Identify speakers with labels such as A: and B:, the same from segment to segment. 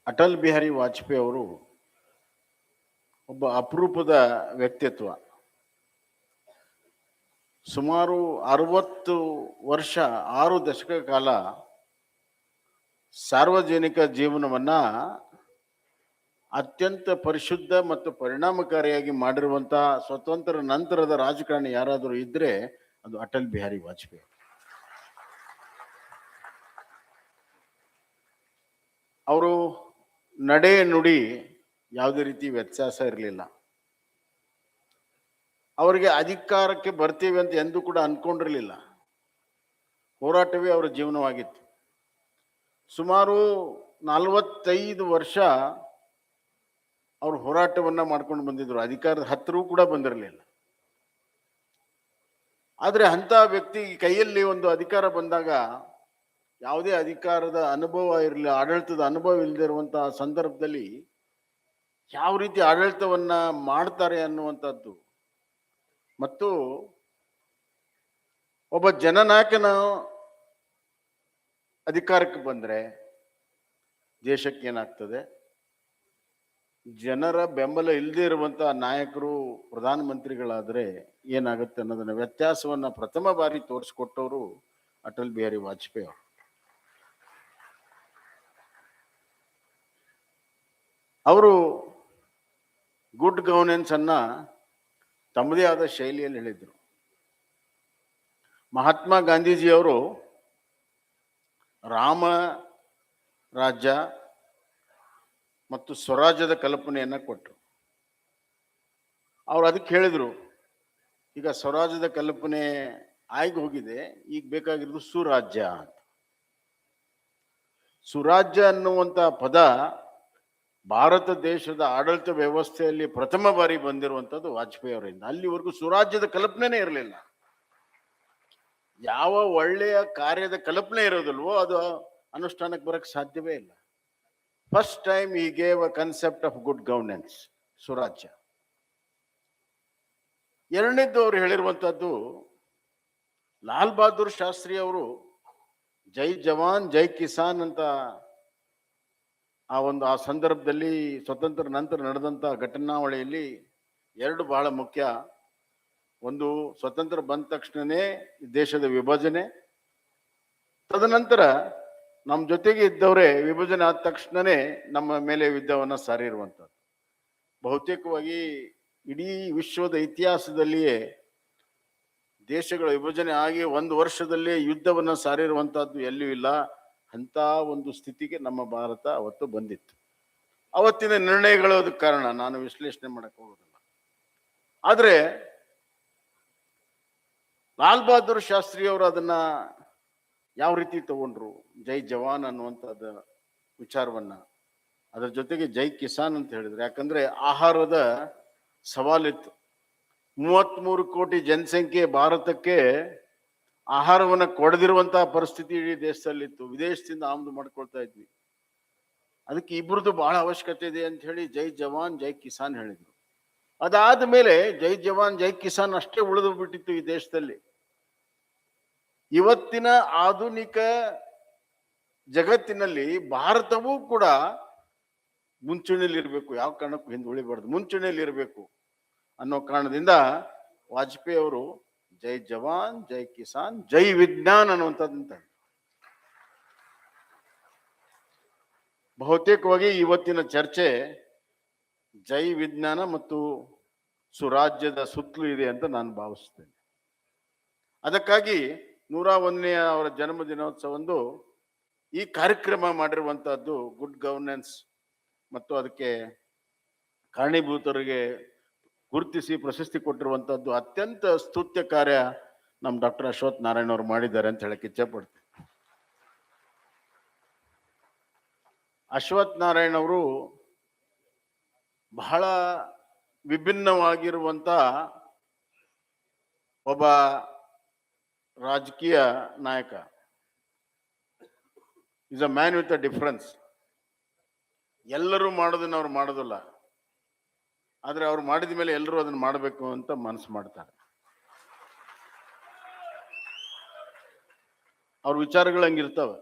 A: ಅಟಲ್ ಬಿಹಾರಿ ವಾಜಪೇಯಿ ಅವರು ಒಬ್ಬ ಅಪರೂಪದ ವ್ಯಕ್ತಿತ್ವ. ಸುಮಾರು 60 ವರ್ಷ 6 ದಶಕ ಕಾಲ ಸಾರ್ವಜನಿಕ ಜೀವನವನ್ನ ಅತ್ಯಂತ ಪರಿಶುದ್ಧ ಮತ್ತು ಪರಿಣಾಮಕಾರಿಯಾಗಿ ಮಾಡಿರುವಂತಹ ಸ್ವತಂತ್ರ ನಂತರದ ರಾಜಕಾರಣಿ ಯಾರಾದರೂ ಇದ್ರೆ ಅದು ಅಟಲ್ ಬಿಹಾರಿ ವಾಜಪೇಯಿ. ಅವರು ನಡೆ ನುಡಿ ಯಾವುದೇ ರೀತಿ ವ್ಯತ್ಯಾಸ ಇರಲಿಲ್ಲ. ಅವರಿಗೆ ಅಧಿಕಾರಕ್ಕೆ ಬರ್ತೀವಿ ಅಂತ ಎಂದೂ ಕೂಡ ಅನ್ಕೊಂಡಿರಲಿಲ್ಲ. ಹೋರಾಟವೇ ಅವರ ಜೀವನವಾಗಿತ್ತು. ಸುಮಾರು 45 ವರ್ಷ ಅವರು ಹೋರಾಟವನ್ನ ಮಾಡ್ಕೊಂಡು ಬಂದಿದ್ರು. ಅಧಿಕಾರದ ಹತ್ತಿರವೂ ಕೂಡ ಬಂದಿರಲಿಲ್ಲ. ಆದರೆ ಅಂಥ ವ್ಯಕ್ತಿ ಕೈಯಲ್ಲಿ ಒಂದು ಅಧಿಕಾರ ಬಂದಾಗ, ಯಾವುದೇ ಅಧಿಕಾರದ ಅನುಭವ ಇರಲಿಲ್ಲ, ಆಡಳಿತದ ಅನುಭವ ಇಲ್ಲದೆ ಇರುವಂತಹ ಸಂದರ್ಭದಲ್ಲಿ ಯಾವ ರೀತಿ ಆಡಳಿತವನ್ನ ಮಾಡ್ತಾರೆ ಅನ್ನುವಂಥದ್ದು ಮತ್ತು ಒಬ್ಬ ಜನನಾಯಕನ ಅಧಿಕಾರಕ್ಕೆ ಬಂದ್ರೆ ದೇಶಕ್ಕೆ ಏನಾಗ್ತದೆ, ಜನರ ಬೆಂಬಲ ಇಲ್ಲದೆ ಇರುವಂತಹ ನಾಯಕರು ಪ್ರಧಾನಮಂತ್ರಿಗಳಾದ್ರೆ ಏನಾಗುತ್ತೆ ಅನ್ನೋದನ್ನ ವ್ಯತ್ಯಾಸವನ್ನ ಪ್ರಥಮ ಬಾರಿ ತೋರಿಸ್ಕೊಟ್ಟವರು ಅಟಲ್ ಬಿಹಾರಿ ವಾಜಪೇಯಿ ಅವರು. ಅವರು ಗುಡ್ ಗವರ್ನೆನ್ಸ್ ಅನ್ನ ತಮ್ಮದೇ ಆದ ಶೈಲಿಯಲ್ಲಿ ಹೇಳಿದ್ರು. ಮಹಾತ್ಮ ಗಾಂಧೀಜಿಯವರು ರಾಮ ರಾಜ್ಯ ಮತ್ತು ಸ್ವರಾಜ್ಯದ ಕಲ್ಪನೆಯನ್ನ ಕೊಟ್ಟರು. ಅವ್ರು ಅದಕ್ಕೆ ಹೇಳಿದ್ರು, ಈಗ ಸ್ವರಾಜ್ಯದ ಕಲ್ಪನೆ ಆಗಿ ಹೋಗಿದೆ, ಈಗ ಬೇಕಾಗಿರೋದು ಸುರಾಜ್ಯ ಅಂತ. ಸುರಾಜ್ಯ ಅನ್ನುವಂತ ಪದ ಭಾರತ ದೇಶದ ಆಡಳಿತ ವ್ಯವಸ್ಥೆಯಲ್ಲಿ ಪ್ರಥಮ ಬಾರಿ ಬಂದಿರುವಂಥದ್ದು ವಾಜಪೇಯಿ ಅವರಿಂದ. ಅಲ್ಲಿವರೆಗೂ ಸುರಾಜ್ಯದ ಕಲ್ಪನೆ ಇರಲಿಲ್ಲ. ಯಾವ ಒಳ್ಳೆಯ ಕಾರ್ಯದ ಕಲ್ಪನೆ ಇರೋದಿಲ್ವೋ ಅದು ಅನುಷ್ಠಾನಕ್ಕೆ ಬರಕ್ಕೆ ಸಾಧ್ಯವೇ ಇಲ್ಲ. ಫಸ್ಟ್ ಟೈಮ್ ಈ gave a concept of good governance, ಸುರಾಜ್ಯ. ಎರಡನೇದ್ದು ಅವರು ಹೇಳಿರುವಂತದ್ದು, ಲಾಲ್ ಬಹದ್ದೂರ್ ಶಾಸ್ತ್ರಿ ಅವರು ಜೈ ಜವಾನ್ ಜೈ ಕಿಸಾನ್ ಅಂತ ಆ ಸಂದರ್ಭದಲ್ಲಿ ಸ್ವತಂತ್ರ ನಂತರ ನಡೆದಂತ ಘಟನಾವಳಿಯಲ್ಲಿ ಎರಡು ಬಹಳ ಮುಖ್ಯ. ಒಂದು, ಸ್ವತಂತ್ರ ಬಂದ ತಕ್ಷಣನೇ ದೇಶದ ವಿಭಜನೆ, ತದನಂತರ ನಮ್ಮ ಜೊತೆಗೆ ಇದ್ದವರೇ ವಿಭಜನೆ ಆದ ತಕ್ಷಣನೇ ನಮ್ಮ ಮೇಲೆ ಯುದ್ಧವನ್ನ ಸಾರಿರುವಂಥದ್ದು. ಬಹುತೇಕವಾಗಿ ಇಡೀ ವಿಶ್ವದ ಇತಿಹಾಸದಲ್ಲಿಯೇ ದೇಶಗಳ ವಿಭಜನೆ ಆಗಿ 1 ವರ್ಷದಲ್ಲೇ ಯುದ್ಧವನ್ನ ಸಾರಿರುವಂತಹದ್ದು ಎಲ್ಲಿಯೂ ಇಲ್ಲ. ಅಂತ ಒಂದು ಸ್ಥಿತಿಗೆ ನಮ್ಮ ಭಾರತ ಅವತ್ತು ಬಂದಿತ್ತು. ಅವತ್ತಿನ ನಿರ್ಣಯಗಳು ಅದಕ್ಕೆ ಕಾರಣ, ನಾನು ವಿಶ್ಲೇಷಣೆ ಮಾಡಕ್ ಹೋಗೋದಿಲ್ಲ. ಆದ್ರೆ ಲಾಲ್ ಬಹದ್ದೂರ್ ಶಾಸ್ತ್ರಿ ಅವರು ಅದನ್ನ ಯಾವ ರೀತಿ ತಗೊಂಡ್ರು, ಜೈ ಜವಾನ್ ಅನ್ನುವಂಥದ್ದು ವಿಚಾರವನ್ನ, ಅದರ ಜೊತೆಗೆ ಜೈ ಕಿಸಾನ್ ಅಂತ ಹೇಳಿದ್ರು. ಯಾಕಂದ್ರೆ ಆಹಾರದ ಸವಾಲಿತ್ತು. 33 ಕೋಟಿ ಜನಸಂಖ್ಯೆ ಭಾರತಕ್ಕೆ ಆಹಾರವನ್ನ ಕೊಡದಿರುವಂತಹ ಪರಿಸ್ಥಿತಿ ಇಡೀ ದೇಶದಲ್ಲಿತ್ತು. ವಿದೇಶದಿಂದ ಆಮದು ಮಾಡ್ಕೊಳ್ತಾ ಇದ್ವಿ. ಅದಕ್ಕೆ ಇಬ್ಬರದು ಬಹಳ ಅವಶ್ಯಕತೆ ಇದೆ ಅಂತ ಹೇಳಿ ಜೈ ಜವಾನ್ ಜೈ ಕಿಸಾನ್ ಹೇಳಿದ್ರು. ಅದಾದ ಮೇಲೆ ಜೈ ಜವಾನ್ ಜೈ ಕಿಸಾನ್ ಅಷ್ಟೇ ಉಳಿದು ಬಿಟ್ಟಿತ್ತು ಈ ದೇಶದಲ್ಲಿ. ಇವತ್ತಿನ ಆಧುನಿಕ ಜಗತ್ತಿನಲ್ಲಿ ಭಾರತವೂ ಕೂಡ ಮುಂಚೂಣಿಯಲ್ಲಿ ಇರಬೇಕು, ಯಾವ ಕಾರಣಕ್ಕೂ ಹಿಂದೆ ಉಳಿಬಾರ್ದು, ಮುಂಚೂಣಿಯಲ್ಲಿ ಇರಬೇಕು ಅನ್ನೋ ಕಾರಣದಿಂದ ವಾಜಪೇಯಿ ಅವರು ಜೈ ಜವಾನ್ ಜೈ ಕಿಸಾನ್ ಜೈ ವಿಜ್ಞಾನ್ ಅನ್ನುವಂಥದ್ದಂತ. ಬಹುತೇಕವಾಗಿ ಇವತ್ತಿನ ಚರ್ಚೆ ಜೈ ವಿಜ್ಞಾನ ಮತ್ತು ಸುರಾಜ್ಯದ ಸುತ್ತಲೂ ಇದೆ ಅಂತ ನಾನು ಭಾವಿಸ್ತೇನೆ. ಅದಕ್ಕಾಗಿ 101ನೇ ಅವರ ಜನ್ಮ ದಿನೋತ್ಸವದಂದು ಈ ಕಾರ್ಯಕ್ರಮ ಮಾಡಿರುವಂತಹದ್ದು ಗುಡ್ ಗವರ್ನೆನ್ಸ್ ಮತ್ತು ಅದಕ್ಕೆ ಕಾರಣೀಭೂತರಿಗೆ ಗುರುತಿಸಿ ಪ್ರಶಸ್ತಿ ಕೊಟ್ಟಿರುವಂತಹದ್ದು ಅತ್ಯಂತ ಸ್ತುತ್ಯ ಕಾರ್ಯ ನಮ್ಮ ಡಾಕ್ಟರ್ ಅಶ್ವಥ್ ನಾರಾಯಣ ಅವರು ಮಾಡಿದ್ದಾರೆ ಅಂತ ಹೇಳಕ್ಕೆ ಇಚ್ಛೆ ಪಡ್ತೀನಿ. ಅಶ್ವಥ್ ನಾರಾಯಣ ಅವರು ಬಹಳ ವಿಭಿನ್ನವಾಗಿರುವಂತ ಒಬ್ಬ ರಾಜಕೀಯ ನಾಯಕ. Is a man with a difference. ಎಲ್ಲರೂ ಮಾಡೋದನ್ನ ಅವ್ರು ಮಾಡೋದಿಲ್ಲ, ಆದ್ರೆ ಅವ್ರು ಮಾಡಿದ ಮೇಲೆ ಎಲ್ಲರೂ ಅದನ್ನ ಮಾಡಬೇಕು ಅಂತ ಮನಸ್ಸು ಮಾಡ್ತಾರೆ. ಅವ್ರ ವಿಚಾರಗಳು ಹಂಗಿರ್ತವೆ.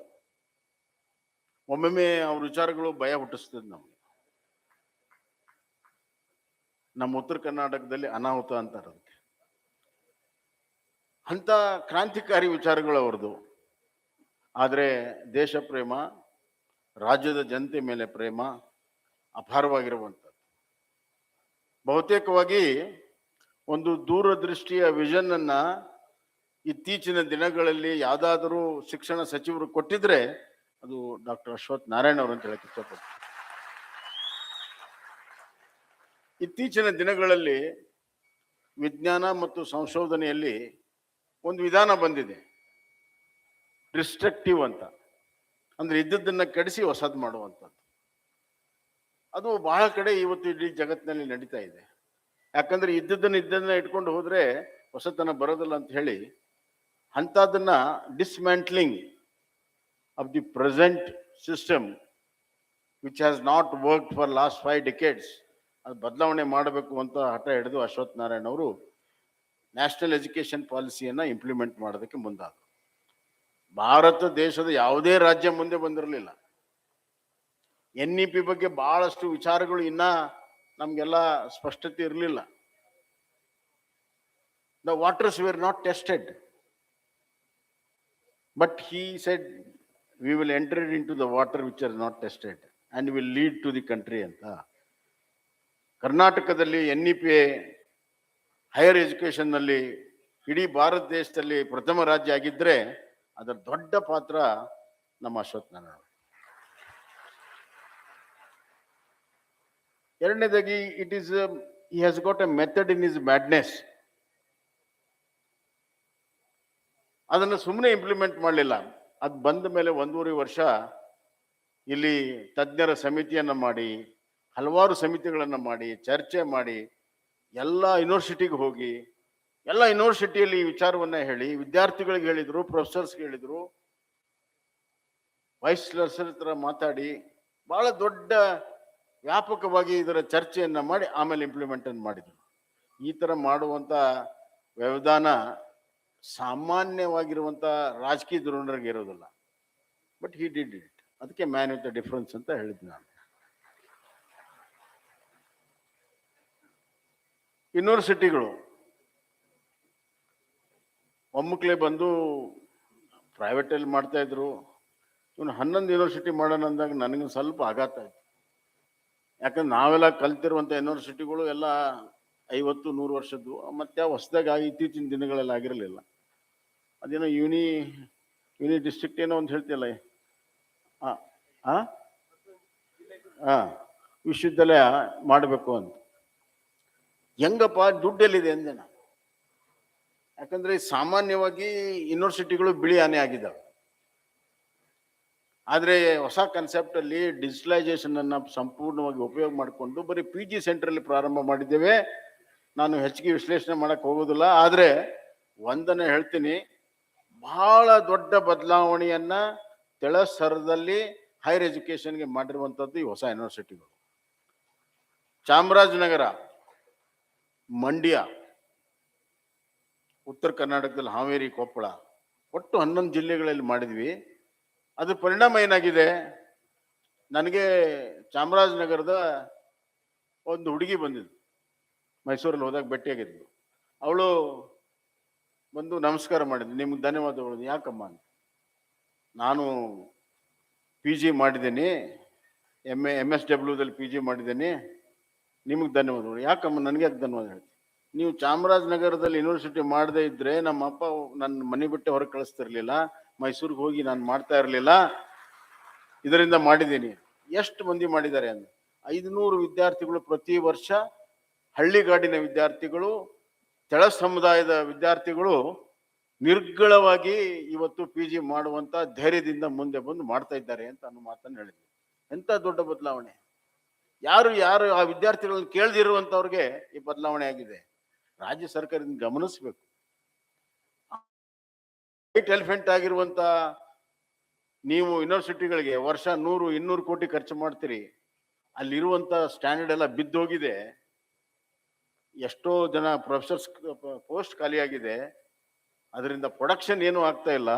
A: ಒಮ್ಮೊಮ್ಮೆ ಅವ್ರ ವಿಚಾರಗಳು ಭಯ ಹುಟ್ಟಿಸ್ತದೆ ನಮ್ಗೆ. ನಮ್ಮ ಉತ್ತರ ಕರ್ನಾಟಕದಲ್ಲಿ ಅನಾಹುತ ಅಂತಾರೆ ಅದಕ್ಕೆ. ಅಂತ ಕ್ರಾಂತಿಕಾರಿ ವಿಚಾರಗಳು ಅವ್ರದ್ದು. ಆದರೆ ದೇಶ ಪ್ರೇಮ, ರಾಜ್ಯದ ಜನತೆ ಮೇಲೆ ಪ್ರೇಮ ಅಪಾರವಾಗಿರುವಂಥದ್ದು. ಬಹುತೇಕವಾಗಿ ಒಂದು ದೂರದೃಷ್ಟಿಯ ವಿಷನ್ ಅನ್ನ ಇತ್ತೀಚಿನ ದಿನಗಳಲ್ಲಿ ಯಾವ್ದಾದರೂ ಶಿಕ್ಷಣ ಸಚಿವರು ಕೊಟ್ಟಿದ್ರೆ ಅದು ಡಾಕ್ಟರ್ ಅಶ್ವಥ್ ನಾರಾಯಣ ಅವರು ಅಂತ ಹೇಳಕ್ ಇಷ್ಟಪಡ್ತೀನಿ. ಇತ್ತೀಚಿನ ದಿನಗಳಲ್ಲಿ ವಿಜ್ಞಾನ ಮತ್ತು ಸಂಶೋಧನೆಯಲ್ಲಿ ಒಂದು ವಿಧಾನ ಬಂದಿದೆ, ಡಿಸ್ಟ್ರಕ್ಟಿವ್ ಅಂತ. ಅಂದ್ರೆ ಇದ್ದದ್ದನ್ನ ಕೆಡಿಸಿ ಹೊಸದು ಮಾಡುವಂಥದ್ದು. ಅದು ಬಹಳ ಕಡೆ ಇವತ್ತು ಇಡೀ ಜಗತ್ತಿನಲ್ಲಿ ನಡೀತಾ ಇದೆ. ಯಾಕಂದ್ರೆ ಇದ್ದದನ್ನ ಇಟ್ಕೊಂಡು ಹೋದ್ರೆ ಹೊಸತನ ಬರೋದಿಲ್ಲ ಅಂತ ಹೇಳಿ ಅಂಥದ್ದನ್ನ dismantling of the present system which has not worked for last 5 decades ಅದು ಬದಲಾವಣೆ ಮಾಡಬೇಕು ಅಂತ ಹಠ ಹಿಡಿದು ಅಶ್ವಥ್ ನಾರಾಯಣ್ ಅವರು ನ್ಯಾಷನಲ್ ಎಜುಕೇಶನ್ ಪಾಲಿಸಿಯನ್ನ ಇಂಪ್ಲಿಮೆಂಟ್ ಮಾಡೋದಕ್ಕೆ ಮುಂದಾದರು. ಭಾರತ ದೇಶದ ಯಾವುದೇ ರಾಜ್ಯ ಮುಂದೆ ಬಂದಿರಲಿಲ್ಲ. NEP ಬಗ್ಗೆ ಬಹಳಷ್ಟು ವಿಚಾರಗಳು ಇನ್ನ ನಮ್ಗೆಲ್ಲ ಸ್ಪಷ್ಟತೆ ಇರಲಿಲ್ಲ. The waters were not tested, but he said we will enter into the water which are not tested and will lead to the country ಅಂತ. ಕರ್ನಾಟಕದಲ್ಲಿ NEP ಹೈಯರ್ ಎಜುಕೇಶನ್ ನಲ್ಲಿ ಇಡೀ ಭಾರತ ದೇಶದಲ್ಲಿ ಪ್ರಥಮ ರಾಜ್ಯ ಆಗಿದ್ರೆ ಅದರ ದೊಡ್ಡ ಪಾತ್ರ ನಮ್ಮ ಅಶ್ವಥ್ ನಾರಾಯಣ. ಎರಡನೇದಾಗಿ he has got a method in his madness. ಅದನ್ನು ಸುಮ್ಮನೆ ಇಂಪ್ಲಿಮೆಂಟ್ ಮಾಡಲಿಲ್ಲ. ಅದು ಬಂದ ಮೇಲೆ 1.5 ವರ್ಷ ಇಲ್ಲಿ ತಜ್ಞರ ಸಮಿತಿಯನ್ನ ಮಾಡಿ, ಹಲವಾರು ಸಮಿತಿಗಳನ್ನ ಮಾಡಿ, ಚರ್ಚೆ ಮಾಡಿ, ಎಲ್ಲ ಯೂನಿವರ್ಸಿಟಿಗೆ ಹೋಗಿ, ಎಲ್ಲ ಯೂನಿವರ್ಸಿಟಿಯಲ್ಲಿ ಈ ವಿಚಾರವನ್ನ ಹೇಳಿ, ವಿದ್ಯಾರ್ಥಿಗಳಿಗೆ ಹೇಳಿದ್ರು, ಪ್ರೊಫೆಸರ್ಸ್ಗೆ ಹೇಳಿದ್ರು, ವೈಸ್ ಚಾನ್ಸಲರ್ ಹತ್ರ ಮಾತಾಡಿ ಬಹಳ ದೊಡ್ಡ ವ್ಯಾಪಕವಾಗಿ ಇದರ ಚರ್ಚೆಯನ್ನ ಮಾಡಿ ಆಮೇಲೆ ಇಂಪ್ಲಿಮೆಂಟ್ ಮಾಡಿದ್ರು. ಈ ತರ ಮಾಡುವಂತ ವ್ಯವಧಾನ ಸಾಮಾನ್ಯವಾಗಿರುವಂತ ರಾಜಕೀಯ ಧೋರಣರಿಗೆ ಇರೋದಿಲ್ಲ. But he did it. ಅದಕ್ಕೆ ಮ್ಯಾನ್ ವಿತ್ ದ ಡಿಫರೆನ್ಸ್ ಅಂತ ಹೇಳಿದ್ ನಾನು. ಯೂನಿವರ್ಸಿಟಿಗಳು ಒಮ್ಮಕ್ಲೆ ಬಂದು ಪ್ರೈವೇಟ್ ಅಲ್ಲಿ ಮಾಡ್ತಾ ಇದ್ರು. ಇವನು 11 ಯೂನಿವರ್ಸಿಟಿ ಮಾಡೋಣ ಅಂದಾಗ ನನಗೆ ಸ್ವಲ್ಪ ಆಘಾತ ಆಯ್ತು. ಯಾಕಂದ್ರೆ ನಾವೆಲ್ಲ ಕಲ್ತಿರುವಂತ ಯೂನಿವರ್ಸಿಟಿಗಳು ಎಲ್ಲ 50-100 ವರ್ಷದ್ದು, ಮತ್ತೆ ಹೊಸದಾಗಿ ಇತ್ತೀಚಿನ ದಿನಗಳಲ್ಲಿ ಆಗಿರಲಿಲ್ಲ. ಅದೇನೋ ಯೂನಿ ಡಿಸ್ಟ್ರಿಕ್ಟ್ ಏನೋ ಅಂತ ಹೇಳ್ತಿಲ್ಲ, ವಿಶ್ವವಿದ್ಯಾಲಯ ಮಾಡಬೇಕು ಅಂತ. ಹೆಂಗಪ್ಪ ದುಡ್ಡಲ್ಲಿದೆ ಅಂದೆ ನಾನು. ಯಾಕಂದ್ರೆ ಸಾಮಾನ್ಯವಾಗಿ ಯೂನಿವರ್ಸಿಟಿಗಳು ಬಿಳಿ ಆನೆ ಆಗಿದ್ದಾವೆ. ಆದರೆ ಹೊಸ ಕಾನ್ಸೆಪ್ಟ್ ಅಲ್ಲಿ ಡಿಜಿಟಲೈಸೇಷನ್ ಅನ್ನ ಸಂಪೂರ್ಣವಾಗಿ ಉಪಯೋಗ ಮಾಡಿಕೊಂಡು ಬರೀ PG ಸೆಂಟರ್ ಅಲ್ಲಿ ಪ್ರಾರಂಭ ಮಾಡಿದ್ದೇವೆ. ನಾನು ಹೆಚ್ಚಿಗೆ ವಿಶ್ಲೇಷಣೆ ಮಾಡಕ್ ಹೋಗೋದಿಲ್ಲ. ಆದ್ರೆ ಒಂದನ್ನ ಹೇಳ್ತೀನಿ, ಬಹಳ ದೊಡ್ಡ ಬದಲಾವಣೆಯನ್ನ ತೆಳಸರದಲ್ಲಿ ಹೈಯರ್ ಎಜುಕೇಶನ್ಗೆ ಮಾಡಿರುವಂತದ್ದು ಈ ಹೊಸ ಯೂನಿವರ್ಸಿಟಿಗಳು. ಚಾಮರಾಜನಗರ, ಮಂಡ್ಯ, ಉತ್ತರ ಕರ್ನಾಟಕದಲ್ಲಿ ಹಾವೇರಿ, ಕೊಪ್ಪಳ, ಒಟ್ಟು 11 ಜಿಲ್ಲೆಗಳಲ್ಲಿ ಮಾಡಿದ್ವಿ. ಅದ್ರ ಪರಿಣಾಮ ಏನಾಗಿದೆ, ನನಗೆ ಚಾಮರಾಜನಗರದ ಒಂದು ಹುಡುಗಿ ಬಂದಿದ್ದು, ಮೈಸೂರಲ್ಲಿ ಹೋದಾಗ ಭೇಟಿಯಾಗಿದ್ದು. ಅವಳು ಬಂದು ನಮಸ್ಕಾರ ಮಾಡಿದ್ಲು, ನಿಮ್ಗೆ ಧನ್ಯವಾದಗಳು. ಯಾಕಮ್ಮ ಅಂತ. ನಾನು PG ಮಾಡಿದ್ದೀನಿ, MSWದಲ್ಲಿ PG ಮಾಡಿದ್ದೀನಿ, ನಿಮಗೆ ಧನ್ಯವಾದಗಳು. ಯಾಕಮ್ಮ, ನನಗೆ ಯಾಕೆ ಧನ್ಯವಾದ ಹೇಳ್ತೀನಿ? ನೀವು ಚಾಮರಾಜನಗರದಲ್ಲಿ ಯೂನಿವರ್ಸಿಟಿ ಮಾಡದೇ ಇದ್ರೆ ನಮ್ಮ ಅಪ್ಪ ನನ್ನ ಮನೆ ಬಿಟ್ಟು ಹೊರಗೆ ಕಳಿಸ್ತಿರ್ಲಿಲ್ಲ, ಮೈಸೂರಿಗೆ ಹೋಗಿ ನಾನು ಮಾಡ್ತಾ ಇರಲಿಲ್ಲ, ಇದರಿಂದ ಮಾಡಿದ್ದೀನಿ. ಎಷ್ಟು ಮಂದಿ ಮಾಡಿದ್ದಾರೆ ಅಂದ್ರೆ 500 ವಿದ್ಯಾರ್ಥಿಗಳು ಪ್ರತಿ ವರ್ಷ, ಹಳ್ಳಿಗಾಡಿನ ವಿದ್ಯಾರ್ಥಿಗಳು, ತೆಳ ಸಮುದಾಯದ ವಿದ್ಯಾರ್ಥಿಗಳು ನಿರ್ಗಳವಾಗಿ ಇವತ್ತು PG ಮಾಡುವಂತ ಧೈರ್ಯದಿಂದ ಮುಂದೆ ಬಂದು ಮಾಡ್ತಾ ಇದ್ದಾರೆ ಅಂತ ಅನ್ನೋ ಮಾತನ್ನು ಹೇಳಿದ್ವಿ. ಎಂತ ದೊಡ್ಡ ಬದಲಾವಣೆ! ಯಾರು ಆ ವಿದ್ಯಾರ್ಥಿಗಳನ್ನು ಕೇಳದಿರುವಂತವ್ರಿಗೆ ಈ ಬದಲಾವಣೆ ಆಗಿದೆ. ರಾಜ್ಯ ಸರ್ಕಾರದಿಂದ ಗಮನಿಸಬೇಕು. ಎಲಿಫೆಂಟ್ ಆಗಿರುವಂತ ನೀವು ಯೂನಿವರ್ಸಿಟಿಗಳಿಗೆ ವರ್ಷ 100-200 ಕೋಟಿ ಖರ್ಚು ಮಾಡ್ತೀರಿ. ಅಲ್ಲಿರುವಂತ ಸ್ಟ್ಯಾಂಡರ್ಡ್ ಎಲ್ಲ ಬಿದ್ದೋಗಿದೆ. ಎಷ್ಟೋ ಜನ ಪ್ರೊಫೆಸರ್ಸ್ ಪೋಸ್ಟ್ ಖಾಲಿಯಾಗಿದೆ. ಅದರಿಂದ ಪ್ರೊಡಕ್ಷನ್ ಏನೂ ಆಗ್ತಾ ಇಲ್ಲ.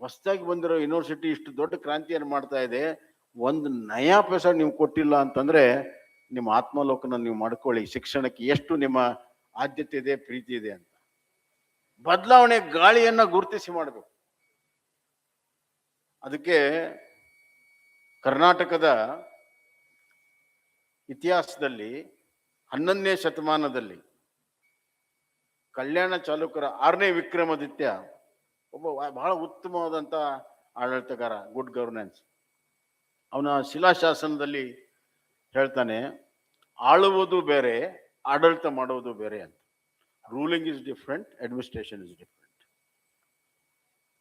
A: ಹೊಸದಾಗಿ ಬಂದಿರೋ ಯೂನಿವರ್ಸಿಟಿ ಇಷ್ಟು ದೊಡ್ಡ ಕ್ರಾಂತಿಯನ್ನು ಮಾಡ್ತಾ ಇದೆ. ಒಂದು ನಯಾ ಪೈಸಾ ನೀವು ಕೊಟ್ಟಿಲ್ಲ ಅಂತಂದ್ರೆ ನಿಮ್ಮ ಆತ್ಮಲೋಕನ ನೀವು ಮಾಡ್ಕೊಳ್ಳಿ. ಶಿಕ್ಷಣಕ್ಕೆ ಎಷ್ಟು ನಿಮ್ಮ ಆದ್ಯತೆ ಇದೆ, ಪ್ರೀತಿ ಇದೆ ಅಂತ. ಬದಲಾವಣೆ ಗಾಳಿಯನ್ನ ಗುರುತಿಸಿ ಮಾಡಬೇಕು. ಅದಕ್ಕೆ ಕರ್ನಾಟಕದ ಇತಿಹಾಸದಲ್ಲಿ 11ನೇ ಶತಮಾನದಲ್ಲಿ ಕಲ್ಯಾಣ ಚಾಲುಕ್ಯರ 6ನೇ ವಿಕ್ರಮಾದಿತ್ಯ ಒಬ್ಬ ಬಹಳ ಉತ್ತಮವಾದಂಥ ಆಡಳಿತಗಾರ, ಗುಡ್ ಗವರ್ನೆನ್ಸ್. ಅವನ ಶಿಲಾಶಾಸನದಲ್ಲಿ ಹೇಳ್ತಾನೆ, ಆಳುವುದು ಬೇರೆ, ಆಡಳಿತ ಮಾಡುವುದು ಬೇರೆ ಅಂತ. Ruling is different, administration is different.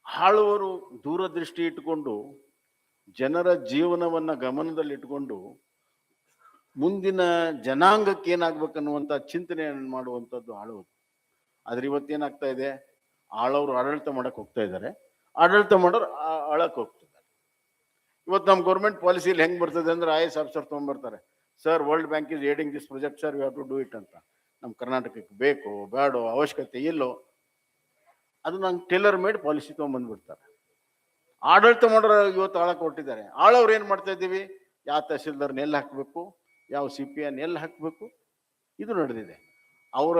A: ಆಳುವರು ದೂರದೃಷ್ಟಿ ಇಟ್ಟುಕೊಂಡು ಜನರ ಜೀವನವನ್ನ ಗಮನದಲ್ಲಿಟ್ಟುಕೊಂಡು ಮುಂದಿನ ಜನಾಂಗಕ್ಕೆ ಏನಾಗ್ಬೇಕನ್ನುವಂಥ ಚಿಂತನೆಯನ್ನು ಮಾಡುವಂಥದ್ದು ಆಳುವುದು. ಆದ್ರೆ ಇವತ್ತೇನಾಗ್ತಾ ಇದೆ, ಆಳವರು ಆಡಳಿತ ಮಾಡಕ್ ಹೋಗ್ತಾ ಇದ್ದಾರೆ, ಆಡಳಿತ ಮಾಡೋರು ಆಳಕ್ ಹೋಗ್ತಿದ್ದಾರೆ. ಇವತ್ತು ನಮ್ಮ ಗೌರ್ಮೆಂಟ್ ಪಾಲಿಸಿಲಿ ಹೆಂಗ್ ಬರ್ತದೆ ಅಂದ್ರೆ IAS ಆಫೀಸರ್ ತೊಗೊಂಡ್ಬರ್ತಾರೆ, sir world bank is aiding this project sir, you have to do it ಅಂತ. ನಮ್ಮ ಕರ್ನಾಟಕಕ್ಕೆ ಬೇಕು ಬೇಡೋ, ಅವಶ್ಯಕತೆ ಇಲ್ಲೋ, ಅದು ನಂಗೆ ಟೇಲರ್ ಮೇಡ್ ಪಾಲಿಸಿ ತೊಗೊಂಡ್ಬಂದ್ಬಿಡ್ತಾರೆ. ಆಡಳಿತ ಮಾಡೋರು ಇವತ್ತು ಆಳಕ್ಕೆ ಹೊರಟಿದ್ದಾರೆ. ಆಳವ್ರು ಏನು ಮಾಡ್ತಾ ಇದ್ದೀವಿ, ಯಾವ ತಹಸೀಲ್ದಾರ್ನ ಎಲ್ಲಿ ಹಾಕಬೇಕು, ಯಾವ CPN ಎಲ್ಲಿ ಹಾಕಬೇಕು, ಇದು ನಡೆದಿದೆ. ಅವರ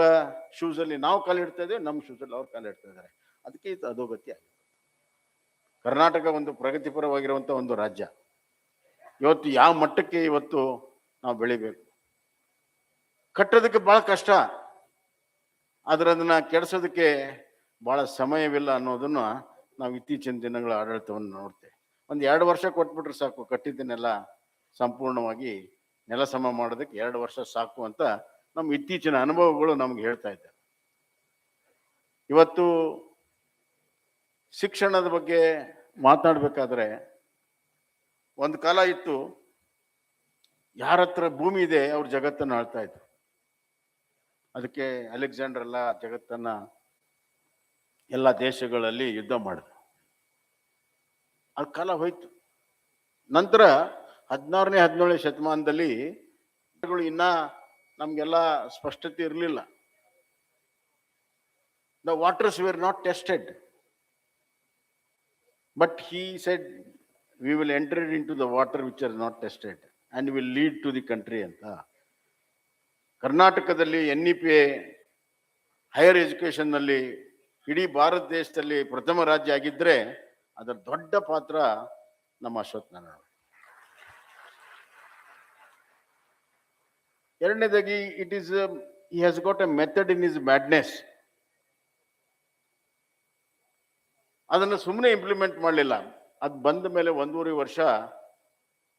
A: ಶೂಸಲ್ಲಿ ನಾವು ಕಾಲಿಡ್ತಾ ಇದ್ದೇವೆ, ನಮ್ಮ ಶೂಸಲ್ಲಿ ಅವ್ರು ಕಾಲಿಡ್ತಾ ಇದ್ದಾರೆ. ಅದಕ್ಕೆ ಇದು ಅಧೋಗತಿ ಆಗಿದೆ. ಕರ್ನಾಟಕ ಒಂದು ಪ್ರಗತಿಪರವಾಗಿರುವಂಥ ಒಂದು ರಾಜ್ಯ. ಇವತ್ತು ಯಾವ ಮಟ್ಟಕ್ಕೆ ಇವತ್ತು ನಾವು ಬೆಳಿಬೇಕು, ಕಟ್ಟೋದಕ್ಕೆ ಭಾಳ ಕಷ್ಟ, ಆದ್ರೆ ಅದನ್ನ ಕೆಡಿಸೋದಕ್ಕೆ ಭಾಳ ಸಮಯವಿಲ್ಲ ಅನ್ನೋದನ್ನ ನಾವು ಇತ್ತೀಚಿನ ದಿನಗಳ ಆಡಳಿತವನ್ನು ನೋಡ್ತೇವೆ. ಒಂದು 2 ವರ್ಷ ಕೊಟ್ಬಿಟ್ರೆ ಸಾಕು, ಕಟ್ಟಿದ್ದನ್ನೆಲ್ಲ ಸಂಪೂರ್ಣವಾಗಿ ನೆಲ ಸಮ ಮಾಡೋದಕ್ಕೆ 2 ವರ್ಷ ಸಾಕು ಅಂತ ನಮ್ಮ ಇತ್ತೀಚಿನ ಅನುಭವಗಳು ನಮ್ಗೆ ಹೇಳ್ತಾ ಇದ್ದಾರೆ. ಇವತ್ತು ಶಿಕ್ಷಣದ ಬಗ್ಗೆ ಮಾತನಾಡಬೇಕಾದ್ರೆ, ಒಂದು ಕಾಲ ಇತ್ತು, ಯಾರ ಹತ್ರ ಭೂಮಿ ಇದೆ ಅವ್ರ ಜಗತ್ತನ್ನು ಆಳ್ತಾ ಇದ್ರು. ಅದಕ್ಕೆ ಅಲೆಕ್ಸಾಂಡರ್ ಎಲ್ಲ ಜಗತ್ತನ್ನ ಎಲ್ಲ ದೇಶಗಳಲ್ಲಿ ಯುದ್ಧ ಮಾಡಿದ್ರು. ಅದು ಕಾಲ ಹೋಯ್ತು. ನಂತರ 16ನೇ 17ನೇ ಶತಮಾನದಲ್ಲಿ ಇನ್ನ ನಮ್ಗೆಲ್ಲ ಸ್ಪಷ್ಟತೆ ಇರಲಿಲ್ಲ. The waters were not tested, but he said we will enter into the water which are not tested and will lead to the country ಅಂತ. ಕರ್ನಾಟಕದಲ್ಲಿ NEP ಹೈಯರ್ ಎಜುಕೇಶನ್ ನಲ್ಲಿ ಇಡೀ ಭಾರತ ದೇಶದಲ್ಲಿ ಪ್ರಥಮ ರಾಜ್ಯ ಆಗಿದ್ರೆ ಅದರ ದೊಡ್ಡ ಪಾತ್ರ ನಮ್ಮ ಅಶ್ವಥ್ ನಾರಾಯಣ. ಎರಡನೇದಾಗಿ, it is he has got a method in his madness. ಅದನ್ನು ಸುಮ್ಮನೆ ಇಂಪ್ಲಿಮೆಂಟ್ ಮಾಡಲಿಲ್ಲ. ಅದು ಬಂದ ಮೇಲೆ 1.5 ವರ್ಷ